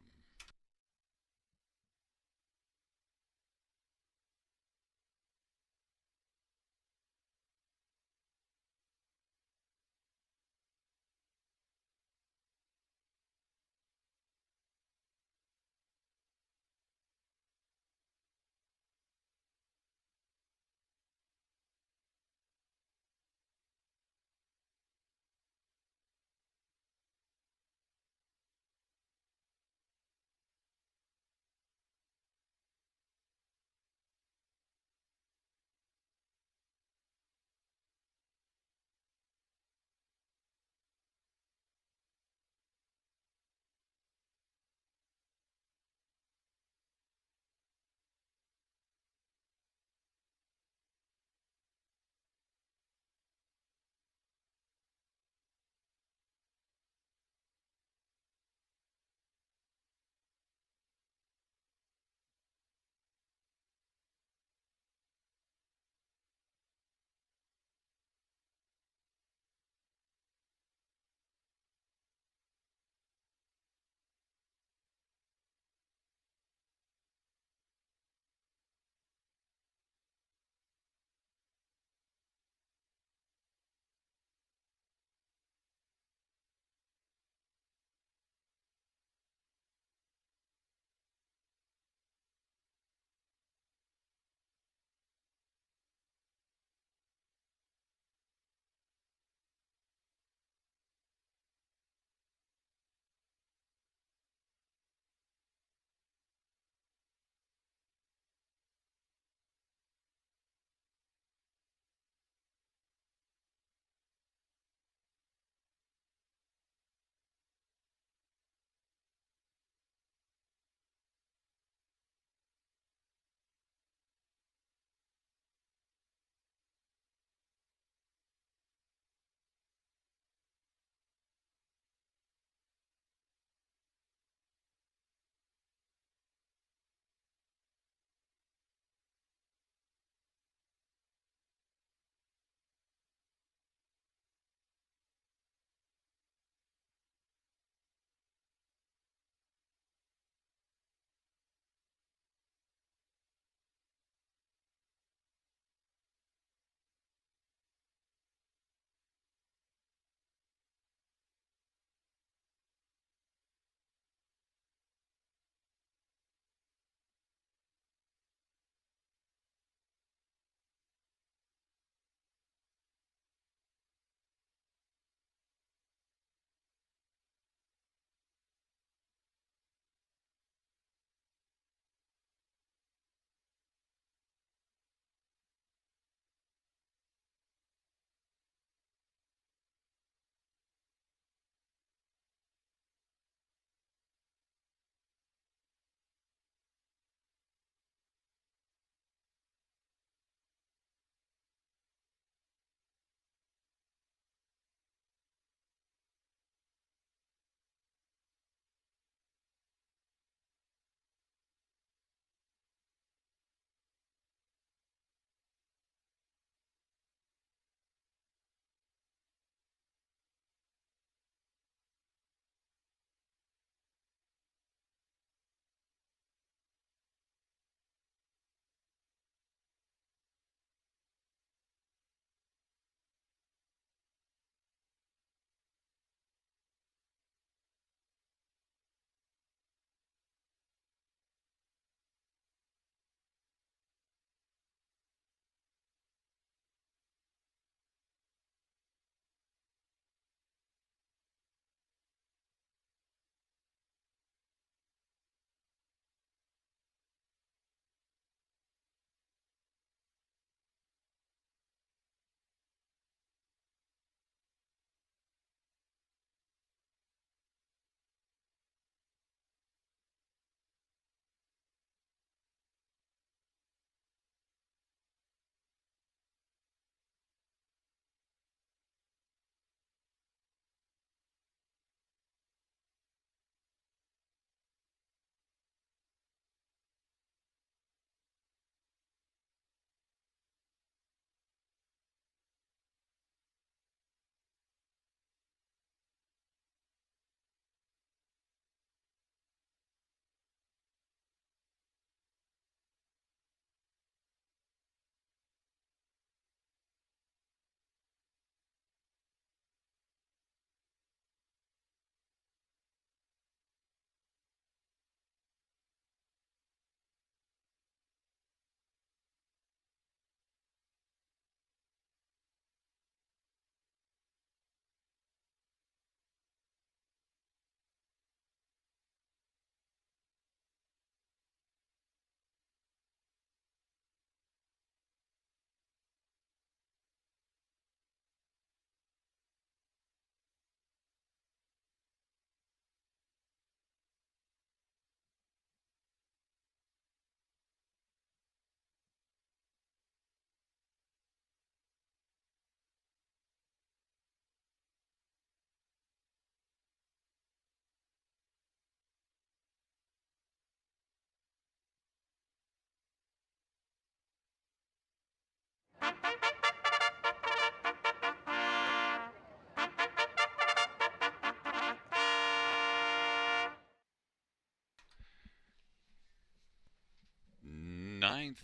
ninth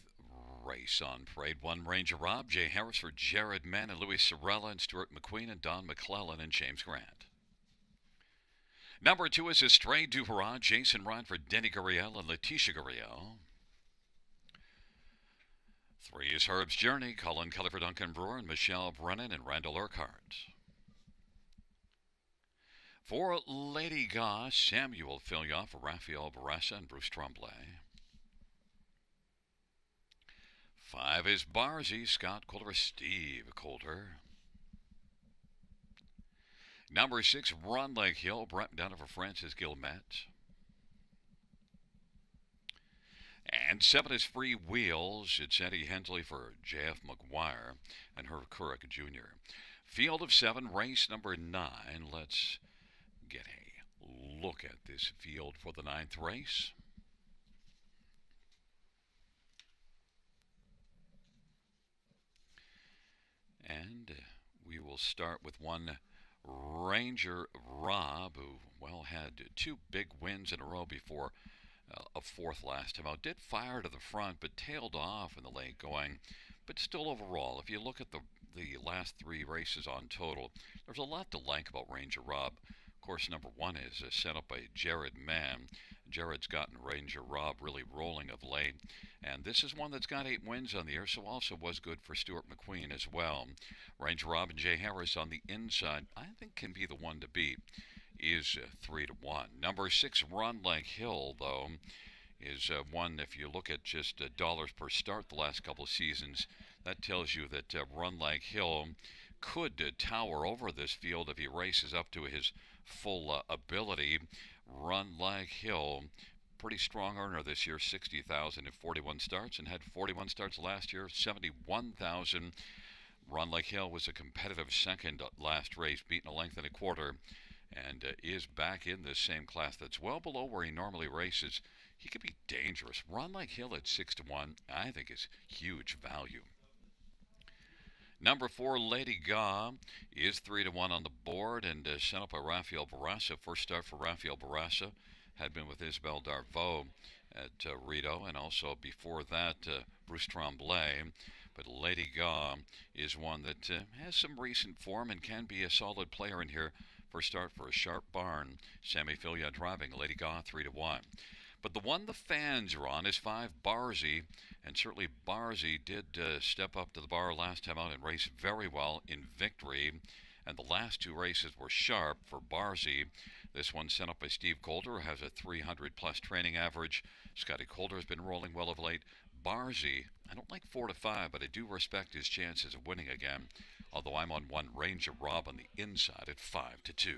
race on parade. One Ranger Rob, Jay Harris for Jared Mann and Louis Sorella and Stuart McQueen and Don McClellan and James Grant. Number 2 is Estrade du Hurrah, Jason Ryan for Denny Gurriel and Letitia Gurriel. 3 is Herb's Journey, Colin Kelly for Duncan Brewer and Michelle Brennan and Randall Urquhart. 4 Lady Gaw, Samuel Filioff for Raphael Barassa and Bruce Tremblay. 5 is Barzy, Scott Coulter, Steve Coulter. Number 6, Run Like Hill, Brent Downer for Francis Gilmet. And 7 is Free Wheels. It's Eddie Hensley for J.F. McGuire and Herb Couric Jr. Field of 7, race number 9. Let's get a look at this field for the 9th race. And we will start with one Ranger Rob, who, well, had 2 big wins in a row before a 4th last time out. Did fire to the front, but tailed off in the late going. But still overall, if you look at the last 3 races on total, there's a lot to like about Ranger Rob. Of course, number 1 is set up by Jared Mann. Jared's gotten Ranger Rob really rolling of late. And this is one that's got 8 wins on the year, so also was good for Stuart McQueen as well. Ranger Rob and Jay Harris on the inside, I think can be the one to beat, is 3-1. Number 6, Run Like Hill, though, is one, if you look at just dollars per start the last couple of seasons, that tells you that Run Like Hill could tower over this field if he races up to his full ability. Run Like Hill, pretty strong earner this year, 60,000 in 41 starts, and had 41 starts last year, 71,000. Run Like Hill was a competitive second last race, beaten a length and a quarter, and is back in this same class that's well below where he normally races. He could be dangerous. Run Like Hill at 6-1, I think, is huge value. Number 4, Lady Gaw, is 3-1 on the board and sent up by Raphael Barassa. First start for Raphael Barassa had been with Isabel Darvaux at Rito, and also before that, Bruce Tremblay. But Lady Gaw is one that has some recent form and can be a solid player in here. First start for a sharp barn. Sammy Filia driving. Lady Gaw 3-1. But the one the fans are on is 5 Barzy, and certainly Barzy did step up to the bar last time out and race very well in victory. And the last 2 races were sharp for Barzy. This one sent up by Steve Coulter, who has a 300-plus training average. Scotty Coulter has been rolling well of late. Barzy, I don't like 4-5, but I do respect his chances of winning again, although I'm on one Ranger Rob on the inside at 5-2.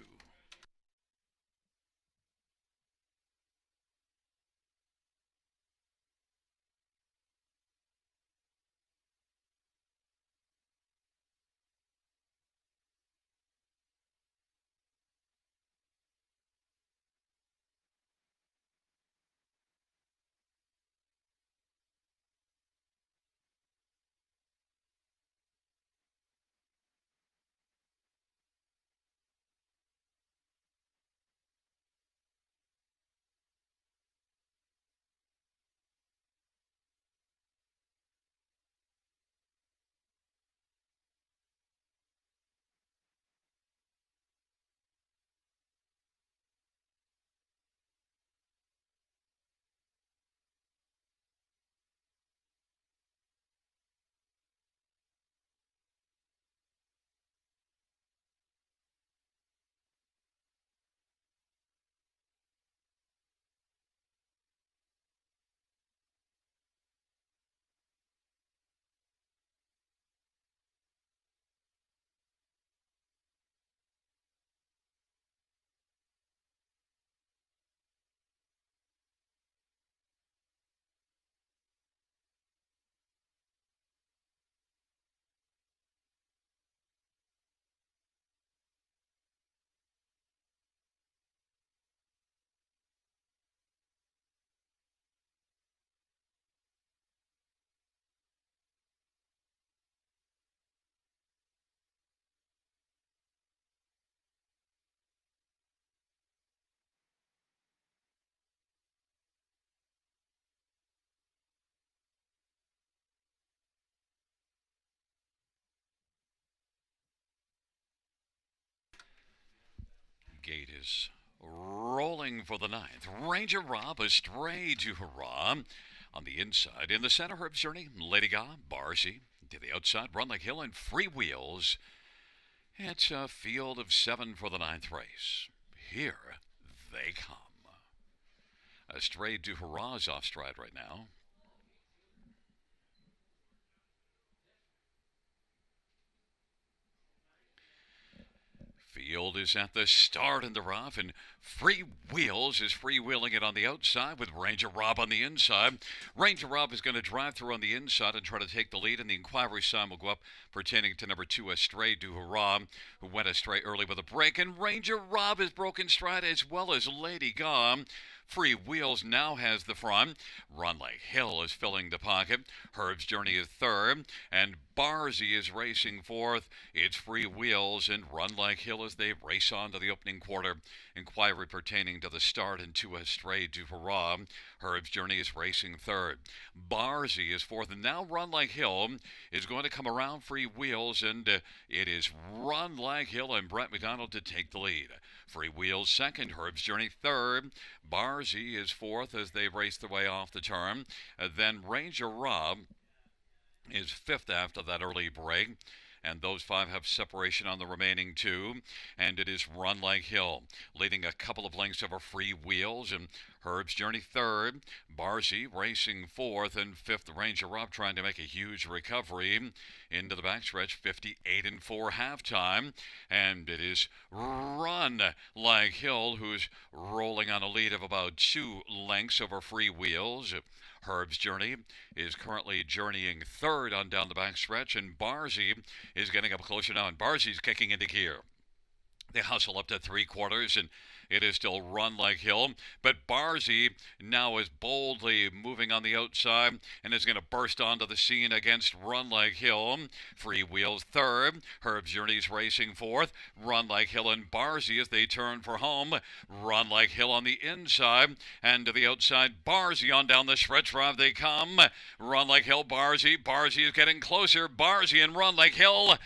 gate is rolling for the ninth. Ranger Rob, Astray to Hurrah. On the inside, in the center, Herb's Journey, Lady Ga, Barzy. To the outside, Run Like Hill and Free Wheels. It's a field of 7 for the ninth race. Here they come. Astray to Hurrah is off stride right now. Field is at the start in the rough, and Free Wheels is freewheeling it on the outside with Ranger Rob on the inside. Ranger Rob is going to drive through on the inside and try to take the lead, and the inquiry sign will go up pertaining to number 2, Astray du Hurrah, who went astray early with a break, and Ranger Rob has broken stride as well as Lady Ga. Free Wheels now has the front. Run Like Hill is filling the pocket. Herb's Journey is third, and Barzy is racing fourth. It's Free Wheels and Run Like Hill as they race on to the opening quarter. Inquiry pertaining to the start and to Astray du Hurrah. Herb's Journey is racing third. Barzy is fourth, and now Run Like Hill is going to come around Free Wheels, and it is Run Like Hill and Brett McDonald to take the lead. Free Wheels second, Herb's Journey third. Barzy is fourth as they race their way off the turn. Then Ranger Rob is fifth after that early break. And those 5 have separation on the remaining 2. And it is Run Like Hill, leading a couple of lengths over Free Wheels, and Herb's Journey third. Barzy racing fourth, and fifth, Ranger Rob trying to make a huge recovery into the backstretch, 58-4 halftime. And it is Run Like Hill who's rolling on a lead of about 2 lengths over Free Wheels. Herb's Journey is currently journeying third on down the backstretch, and Barzy is getting up closer now, and Barzy's kicking into gear. They hustle up to 3/4, and it is still Run Like Hill, but Barzy now is boldly moving on the outside and is going to burst onto the scene against Run Like Hill. Free Wheels third, Herb's Journey's racing fourth. Run Like Hill and Barzy as they turn for home. Run Like Hill on the inside, and to the outside, Barzy on down the stretch drive they come. Run Like Hill, Barzy is getting closer. Barzy and Run Like Hill.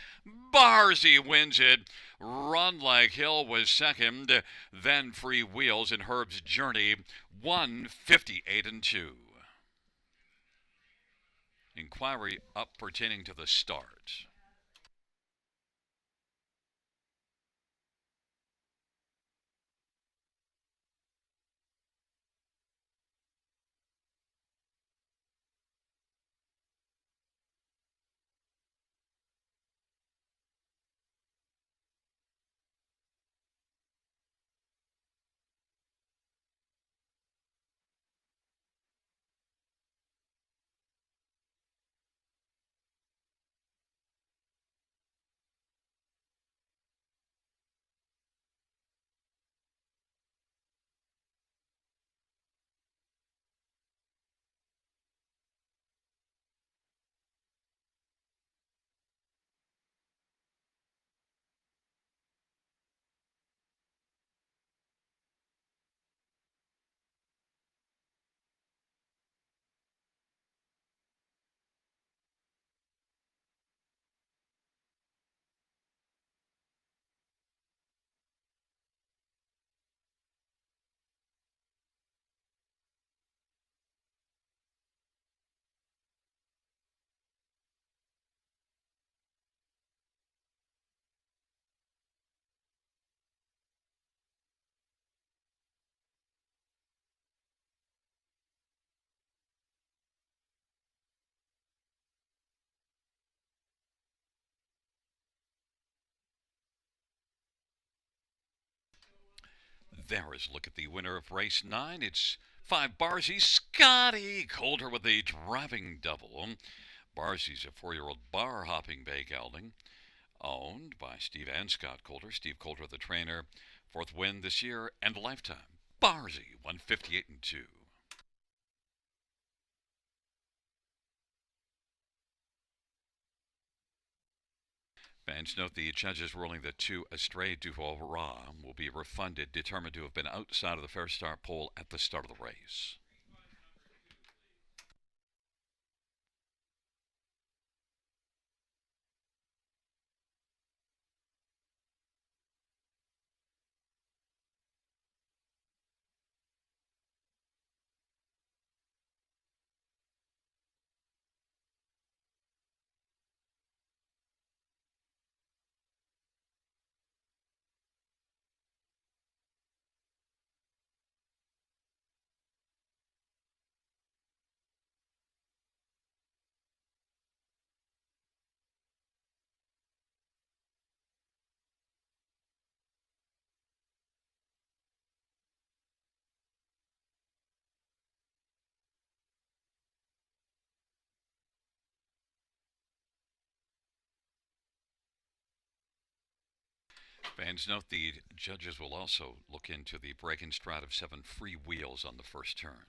Barzy wins it. Run Like Hill was second, then Free Wheels and Herb's Journey, 158-2. Inquiry up pertaining to the start. There is a look at the winner of race 9. It's 5 Barzy, Scotty Coulter with a driving double. Barzy's a 4-year-old bar-hopping bay gelding, owned by Steve and Scott Coulter. Steve Coulter, the trainer, 4th win this year and lifetime. Barzy, 158-2. Fans note the judges ruling that 2 Astray du Hurrah will be refunded, determined to have been outside of the fair start pole at the start of the race. Fans note the judges will also look into the break and strat of 7 free wheels on the first turn.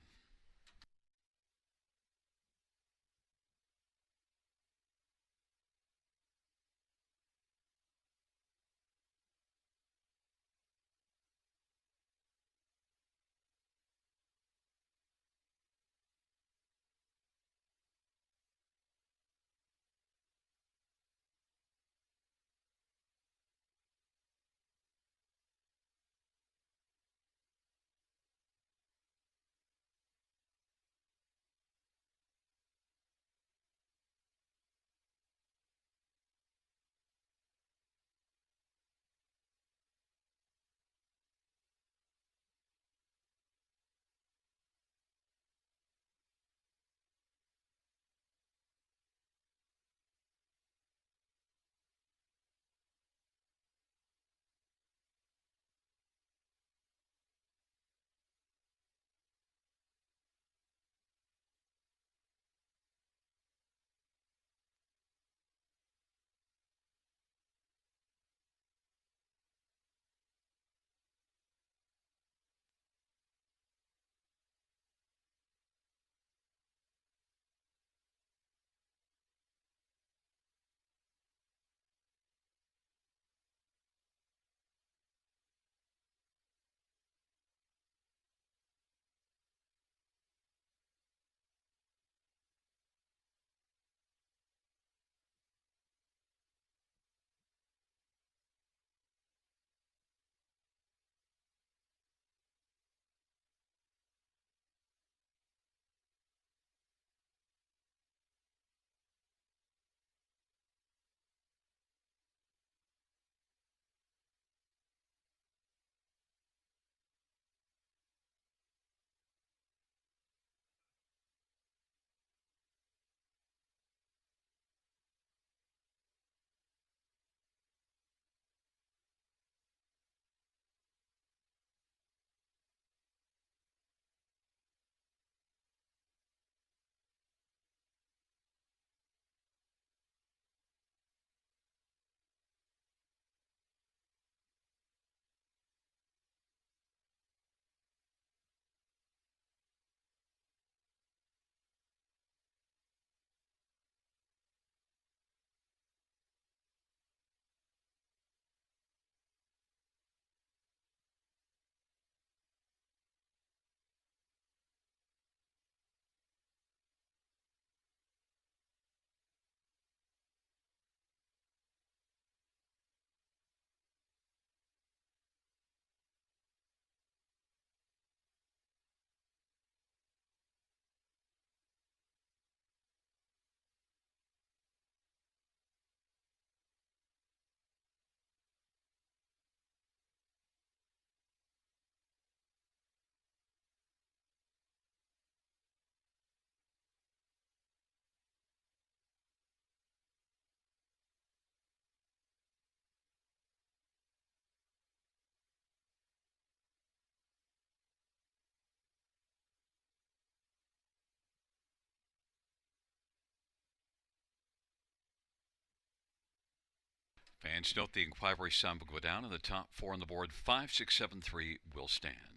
Fans note the inquiry sign will go down, and the top 4 on the board, 5, 6, 7, 3, will stand.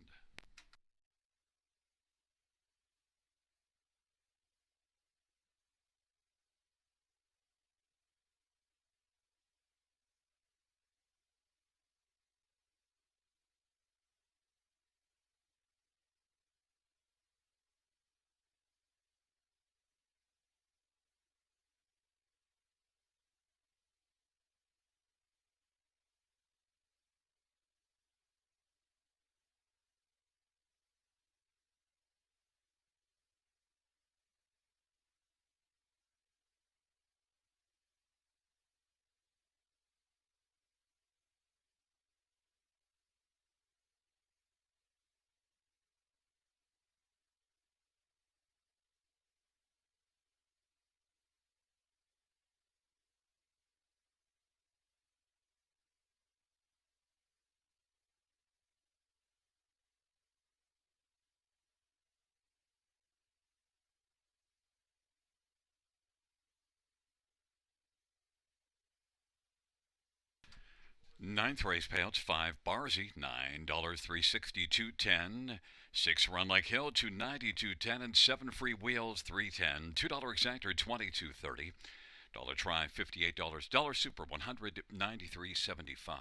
Ninth race payouts 5 Barzy, $9, 362 10. 6 Run Like Hill, 292 10, and 7 Free Wheels, 310. $2 exactor, 22.30. Dollar Try, $58. Dollar Super, 193.75.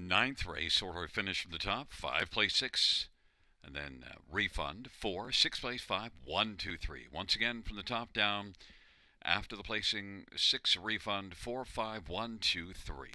Ninth race, order finish from the top. 5 place 6, and then refund 4, 6 place 5, 1, 2, 3. Once again from the top down. After the placing 6, refund 4, 5, 1, 2, 3.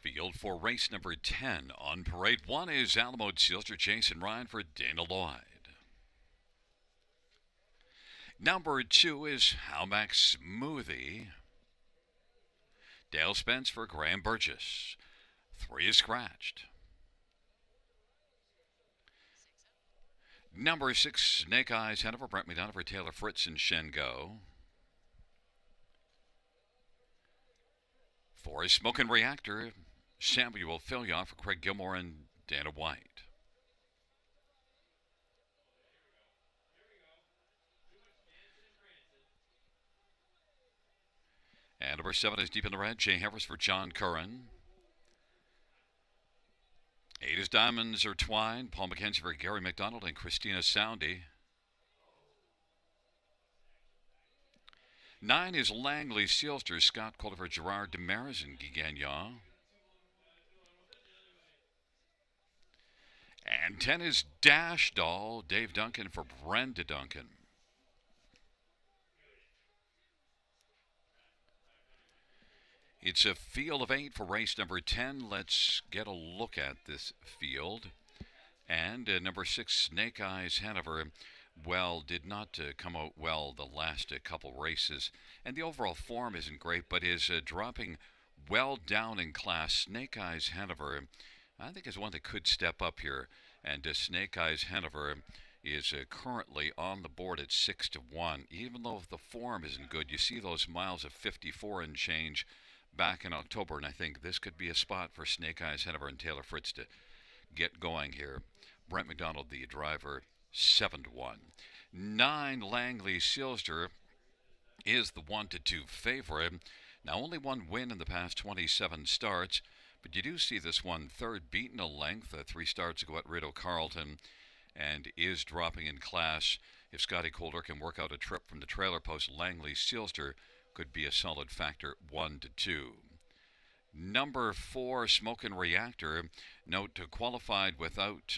Field for race number 10 on parade 1 is Alamo Sealster Jason Ryan for Dana Lloyd. Number 2 is Howmack Smoothie. Dale Spence for Graham Burgess. 3 is scratched. Number 6, Snake Eyes Hanover, Brent McDonough for Taylor Fritz and Shengo. 4 is Smokin' Reactor, Samuel Fillion for Craig Gilmore and Dana White. And number 7 is Deep in the Red, Jay Havers for John Curran. 8 is Diamonds Are Twined, Paul McKenzie for Gary McDonald and Christina Soundy. 9 is Langley Sealster, Scott Calder for Gerard Demarais and Guy Gagnon. And 10 is Dash Doll, Dave Duncan for Brenda Duncan. It's a field of 8 for race number 10. Let's get a look at this field. And number 6, Snake Eyes Hanover, well, did not come out well the last couple races. And the overall form isn't great, but is dropping well down in class. Snake Eyes Hanover, I think, is one that could step up here. And Snake Eyes Hanover is currently on the board at 6-1. Even though the form isn't good, you see those miles of 54 and change back in October, and I think this could be a spot for Snake Eyes Hanover and Taylor Fritz to get going here. Brent McDonald, the driver, 7-1. 9, Langley Sealster is the 1-2 favorite. Now, only one win in the past 27 starts, but you do see this one third beaten a length, 3 starts ago at Rideau Carlton, and is dropping in class. If Scotty Calder can work out a trip from the trailer post, Langley Sealster could be a solid factor, 1-2. Number 4, Smokin' Reactor. Note, qualified without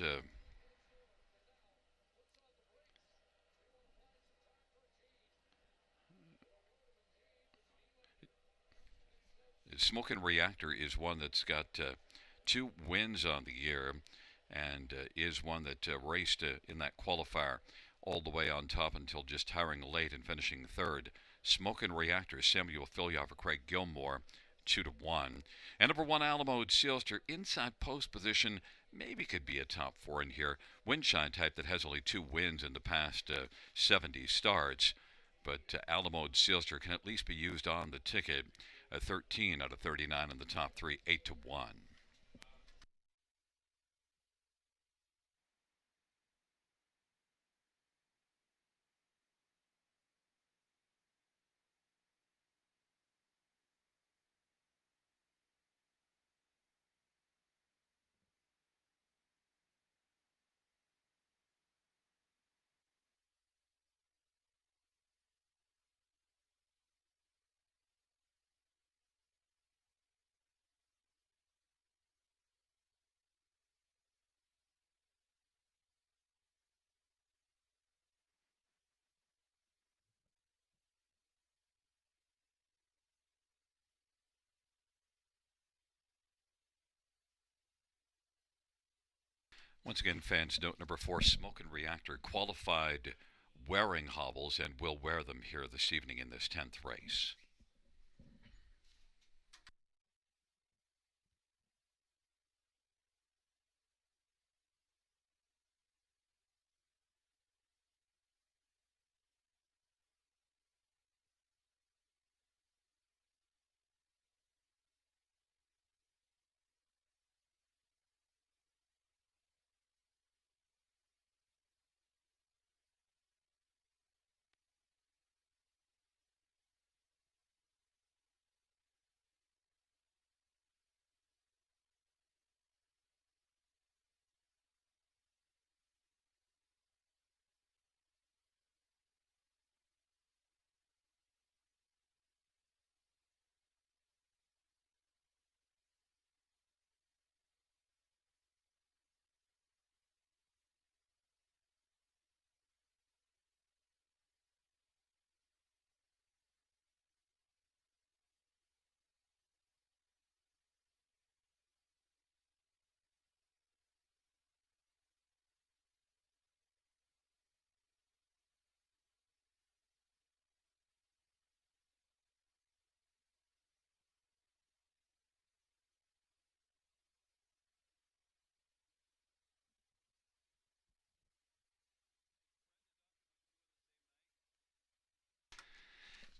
Smokin' Reactor is one that's got 2 wins on the year, and is one that raced in that qualifier all the way on top until just tiring late and finishing third. Smokin' Reactor, Samuel Fillion for Craig Gilmore, 2-1. And number 1, Alamo Sealster, inside post position, maybe could be a top 4 in here. Windshine type that has only 2 wins in the past 70 starts. But Alamo Sealster can at least be used on the ticket. 13 out of 39 in the top 3, 8-1. Once again, fans, note number 4, Smokin' Reactor, qualified wearing hobbles and will wear them here this evening in this 10th race.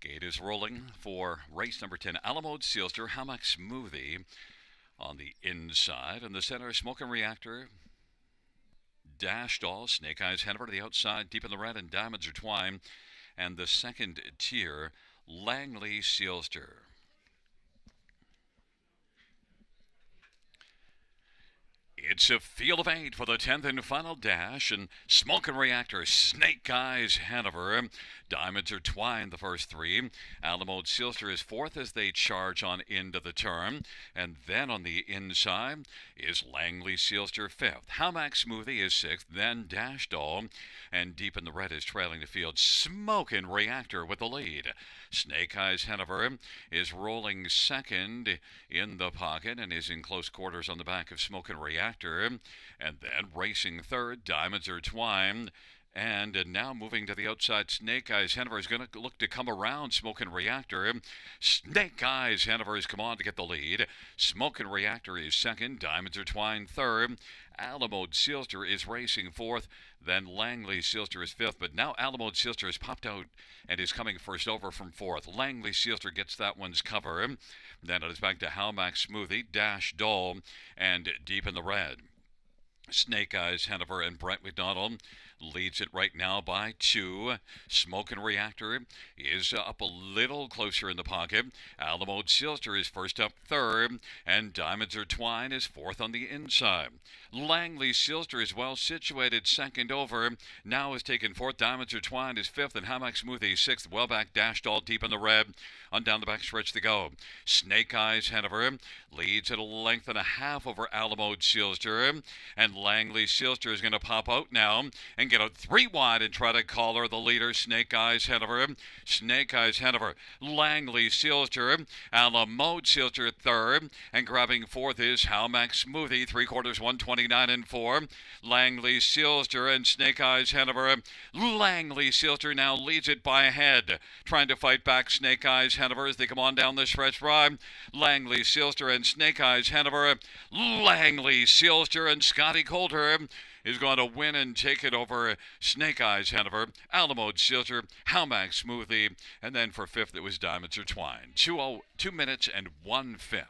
Gate is rolling for race number 10, Alamo Sealster, Hammock Smoothie on the inside. In the center, Smoking Reactor, Dash Doll, Snake Eyes Hanover to the outside, Deep in the Red, and Diamonds Are Twine. And the second tier, Langley Sealster. It's a field of 8 for the 10th and final dash, and Smoking Reactor, Snake Eyes Hanover, Diamonds Are Twine the first 3. Alamo Sealster is 4th as they charge on into the turn, and then on the inside is Langley Sealster 5th. Hammock Smoothie is 6th, then Dash Doll, and Deep in the Red is trailing the field. Smoking Reactor with the lead. Snake Eyes Hanover is rolling second in the pocket and is in close quarters on the back of Smoking Reactor. And then racing third, Diamonds Are Twine. And now moving to the outside, Snake Eyes Hanover is going to look to come around Smoking Reactor. Snake Eyes Hanover has come on to get the lead. Smoking Reactor is second. Diamonds Are Twine third. Alamo Sealster is racing fourth. Then Langley Sealster is fifth. But now Alamo Sealster has popped out and is coming first over from fourth. Langley Sealster gets that one's cover. Then it is back to Hammock Smoothie, Dash Doll, and Deep in the Red. Snake Eyes Hanover and Brett McDonald leads it right now by 2. Smoking Reactor is up a little closer in the pocket. Alamo Sealster is first up third, and Diamonds Are Twine is fourth on the inside. Langley Sealster is well situated second over. Now is taken fourth. Diamonds Are Twine is fifth, and Hammock Smoothie sixth. Well back, Dash Doll Deep in the Red. On down the back stretch to go. Snake Eyes Hanover leads at a length and a half over Alamo Sealster, and Langley Sealster is going to pop out now and get out 3 wide and try to collar the leader, Snake Eyes Hanover. Snake Eyes Hanover, Langley Sealster, Alamo Sealster third, and grabbing fourth is Hammock Smoothie, 3/4, 129 and 4. Langley Sealster and Snake Eyes Hanover. Langley Sealster now leads it by a head, trying to fight back Snake Eyes Hanover as they come on down the stretch ride. Langley Sealster and Snake Eyes Hanover. Langley Sealster and Scotty Coulter is going to win and take it over Snake Eyes Hanover, Alamo Sealster, Hammock Smoothie, and then for fifth it was Diamonds Are Twine. 2 minutes and 1/5.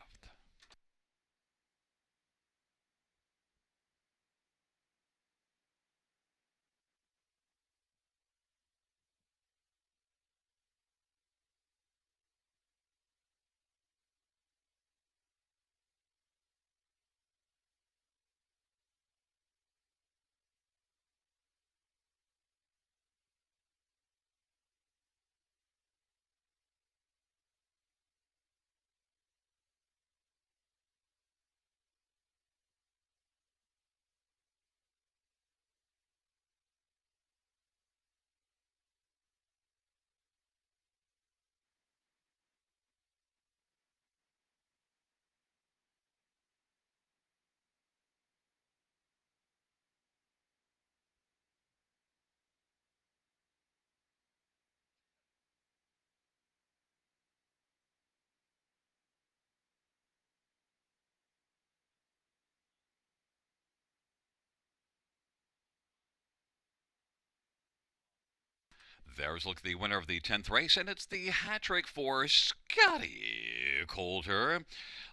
There's look the winner of the 10th race, and it's the hat trick for Scotty Coulter.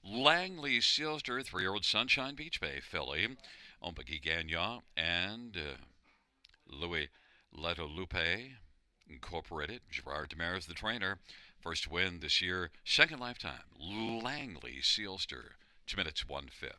Langley Sealster, 3-year-old Sunshine Beach Bay filly. Ompagi Gagnon and Louis Letolupe Incorporated. Gerard Demers, the trainer. First win this year, second lifetime. Langley Sealster, 2 minutes, 1/5.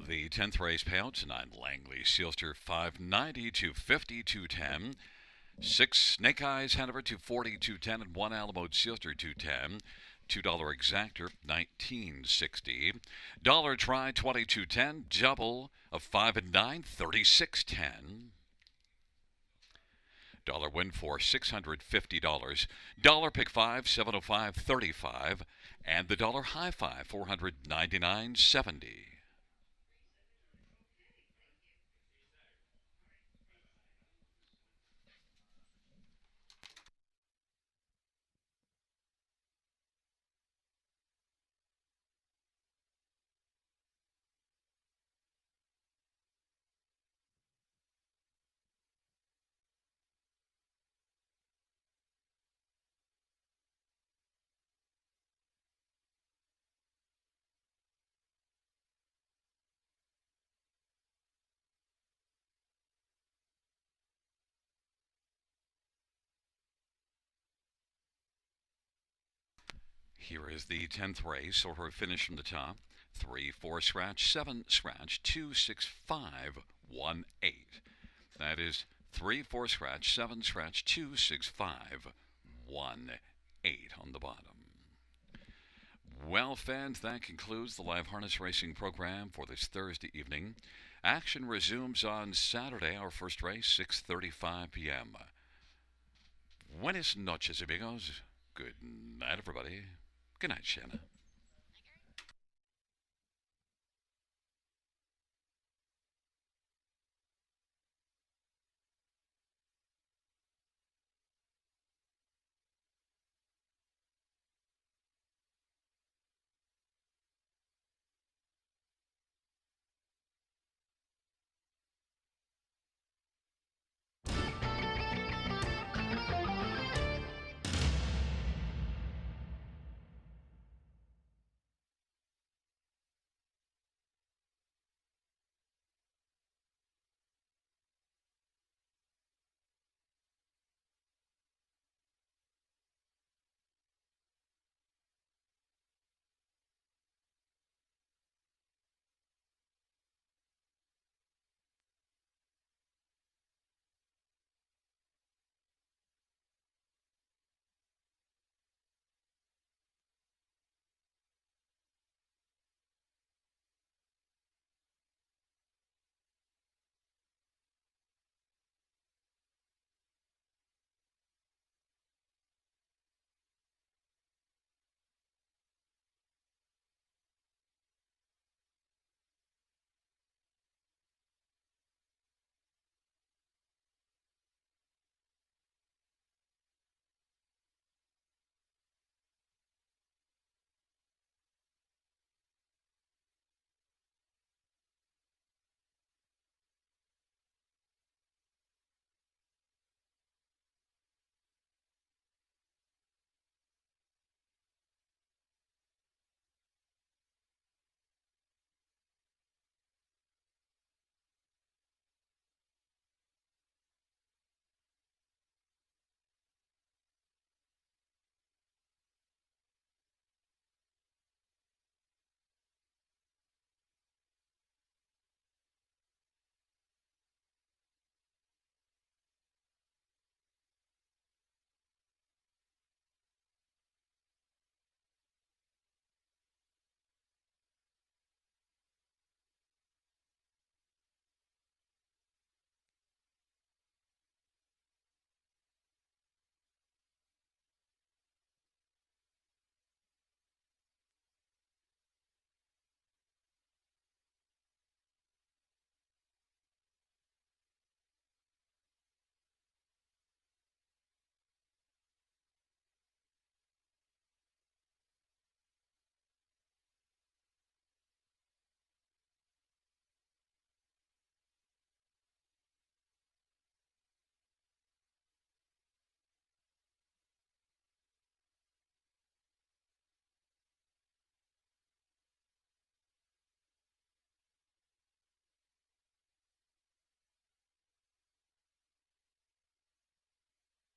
The 10th race payout tonight, Langley Sealster 590 to 5210. 6 Snake Eyes Hanover 240 210, and 1 Alamo Sealster 210. $2 exactor, $19.60. Dollar try, $22.10. Double of 5 and 9, $36.10. Dollar win for $650. Dollar pick 5, 705, 35. And the dollar high five, $499.70. Here is the 10th race, or her finish from the top. 3, 4 scratch, 7 scratch, 2, 6, 5, 1, 8. That is 3, 4 scratch, 7 scratch, 2, 6, 5, 1, 8 on the bottom. Well, fans, that concludes the live harness racing program for this Thursday evening. Action resumes on Saturday, our first race, 6:35 p.m. Buenas noches, amigos. Good night, everybody. Good night, Shanna.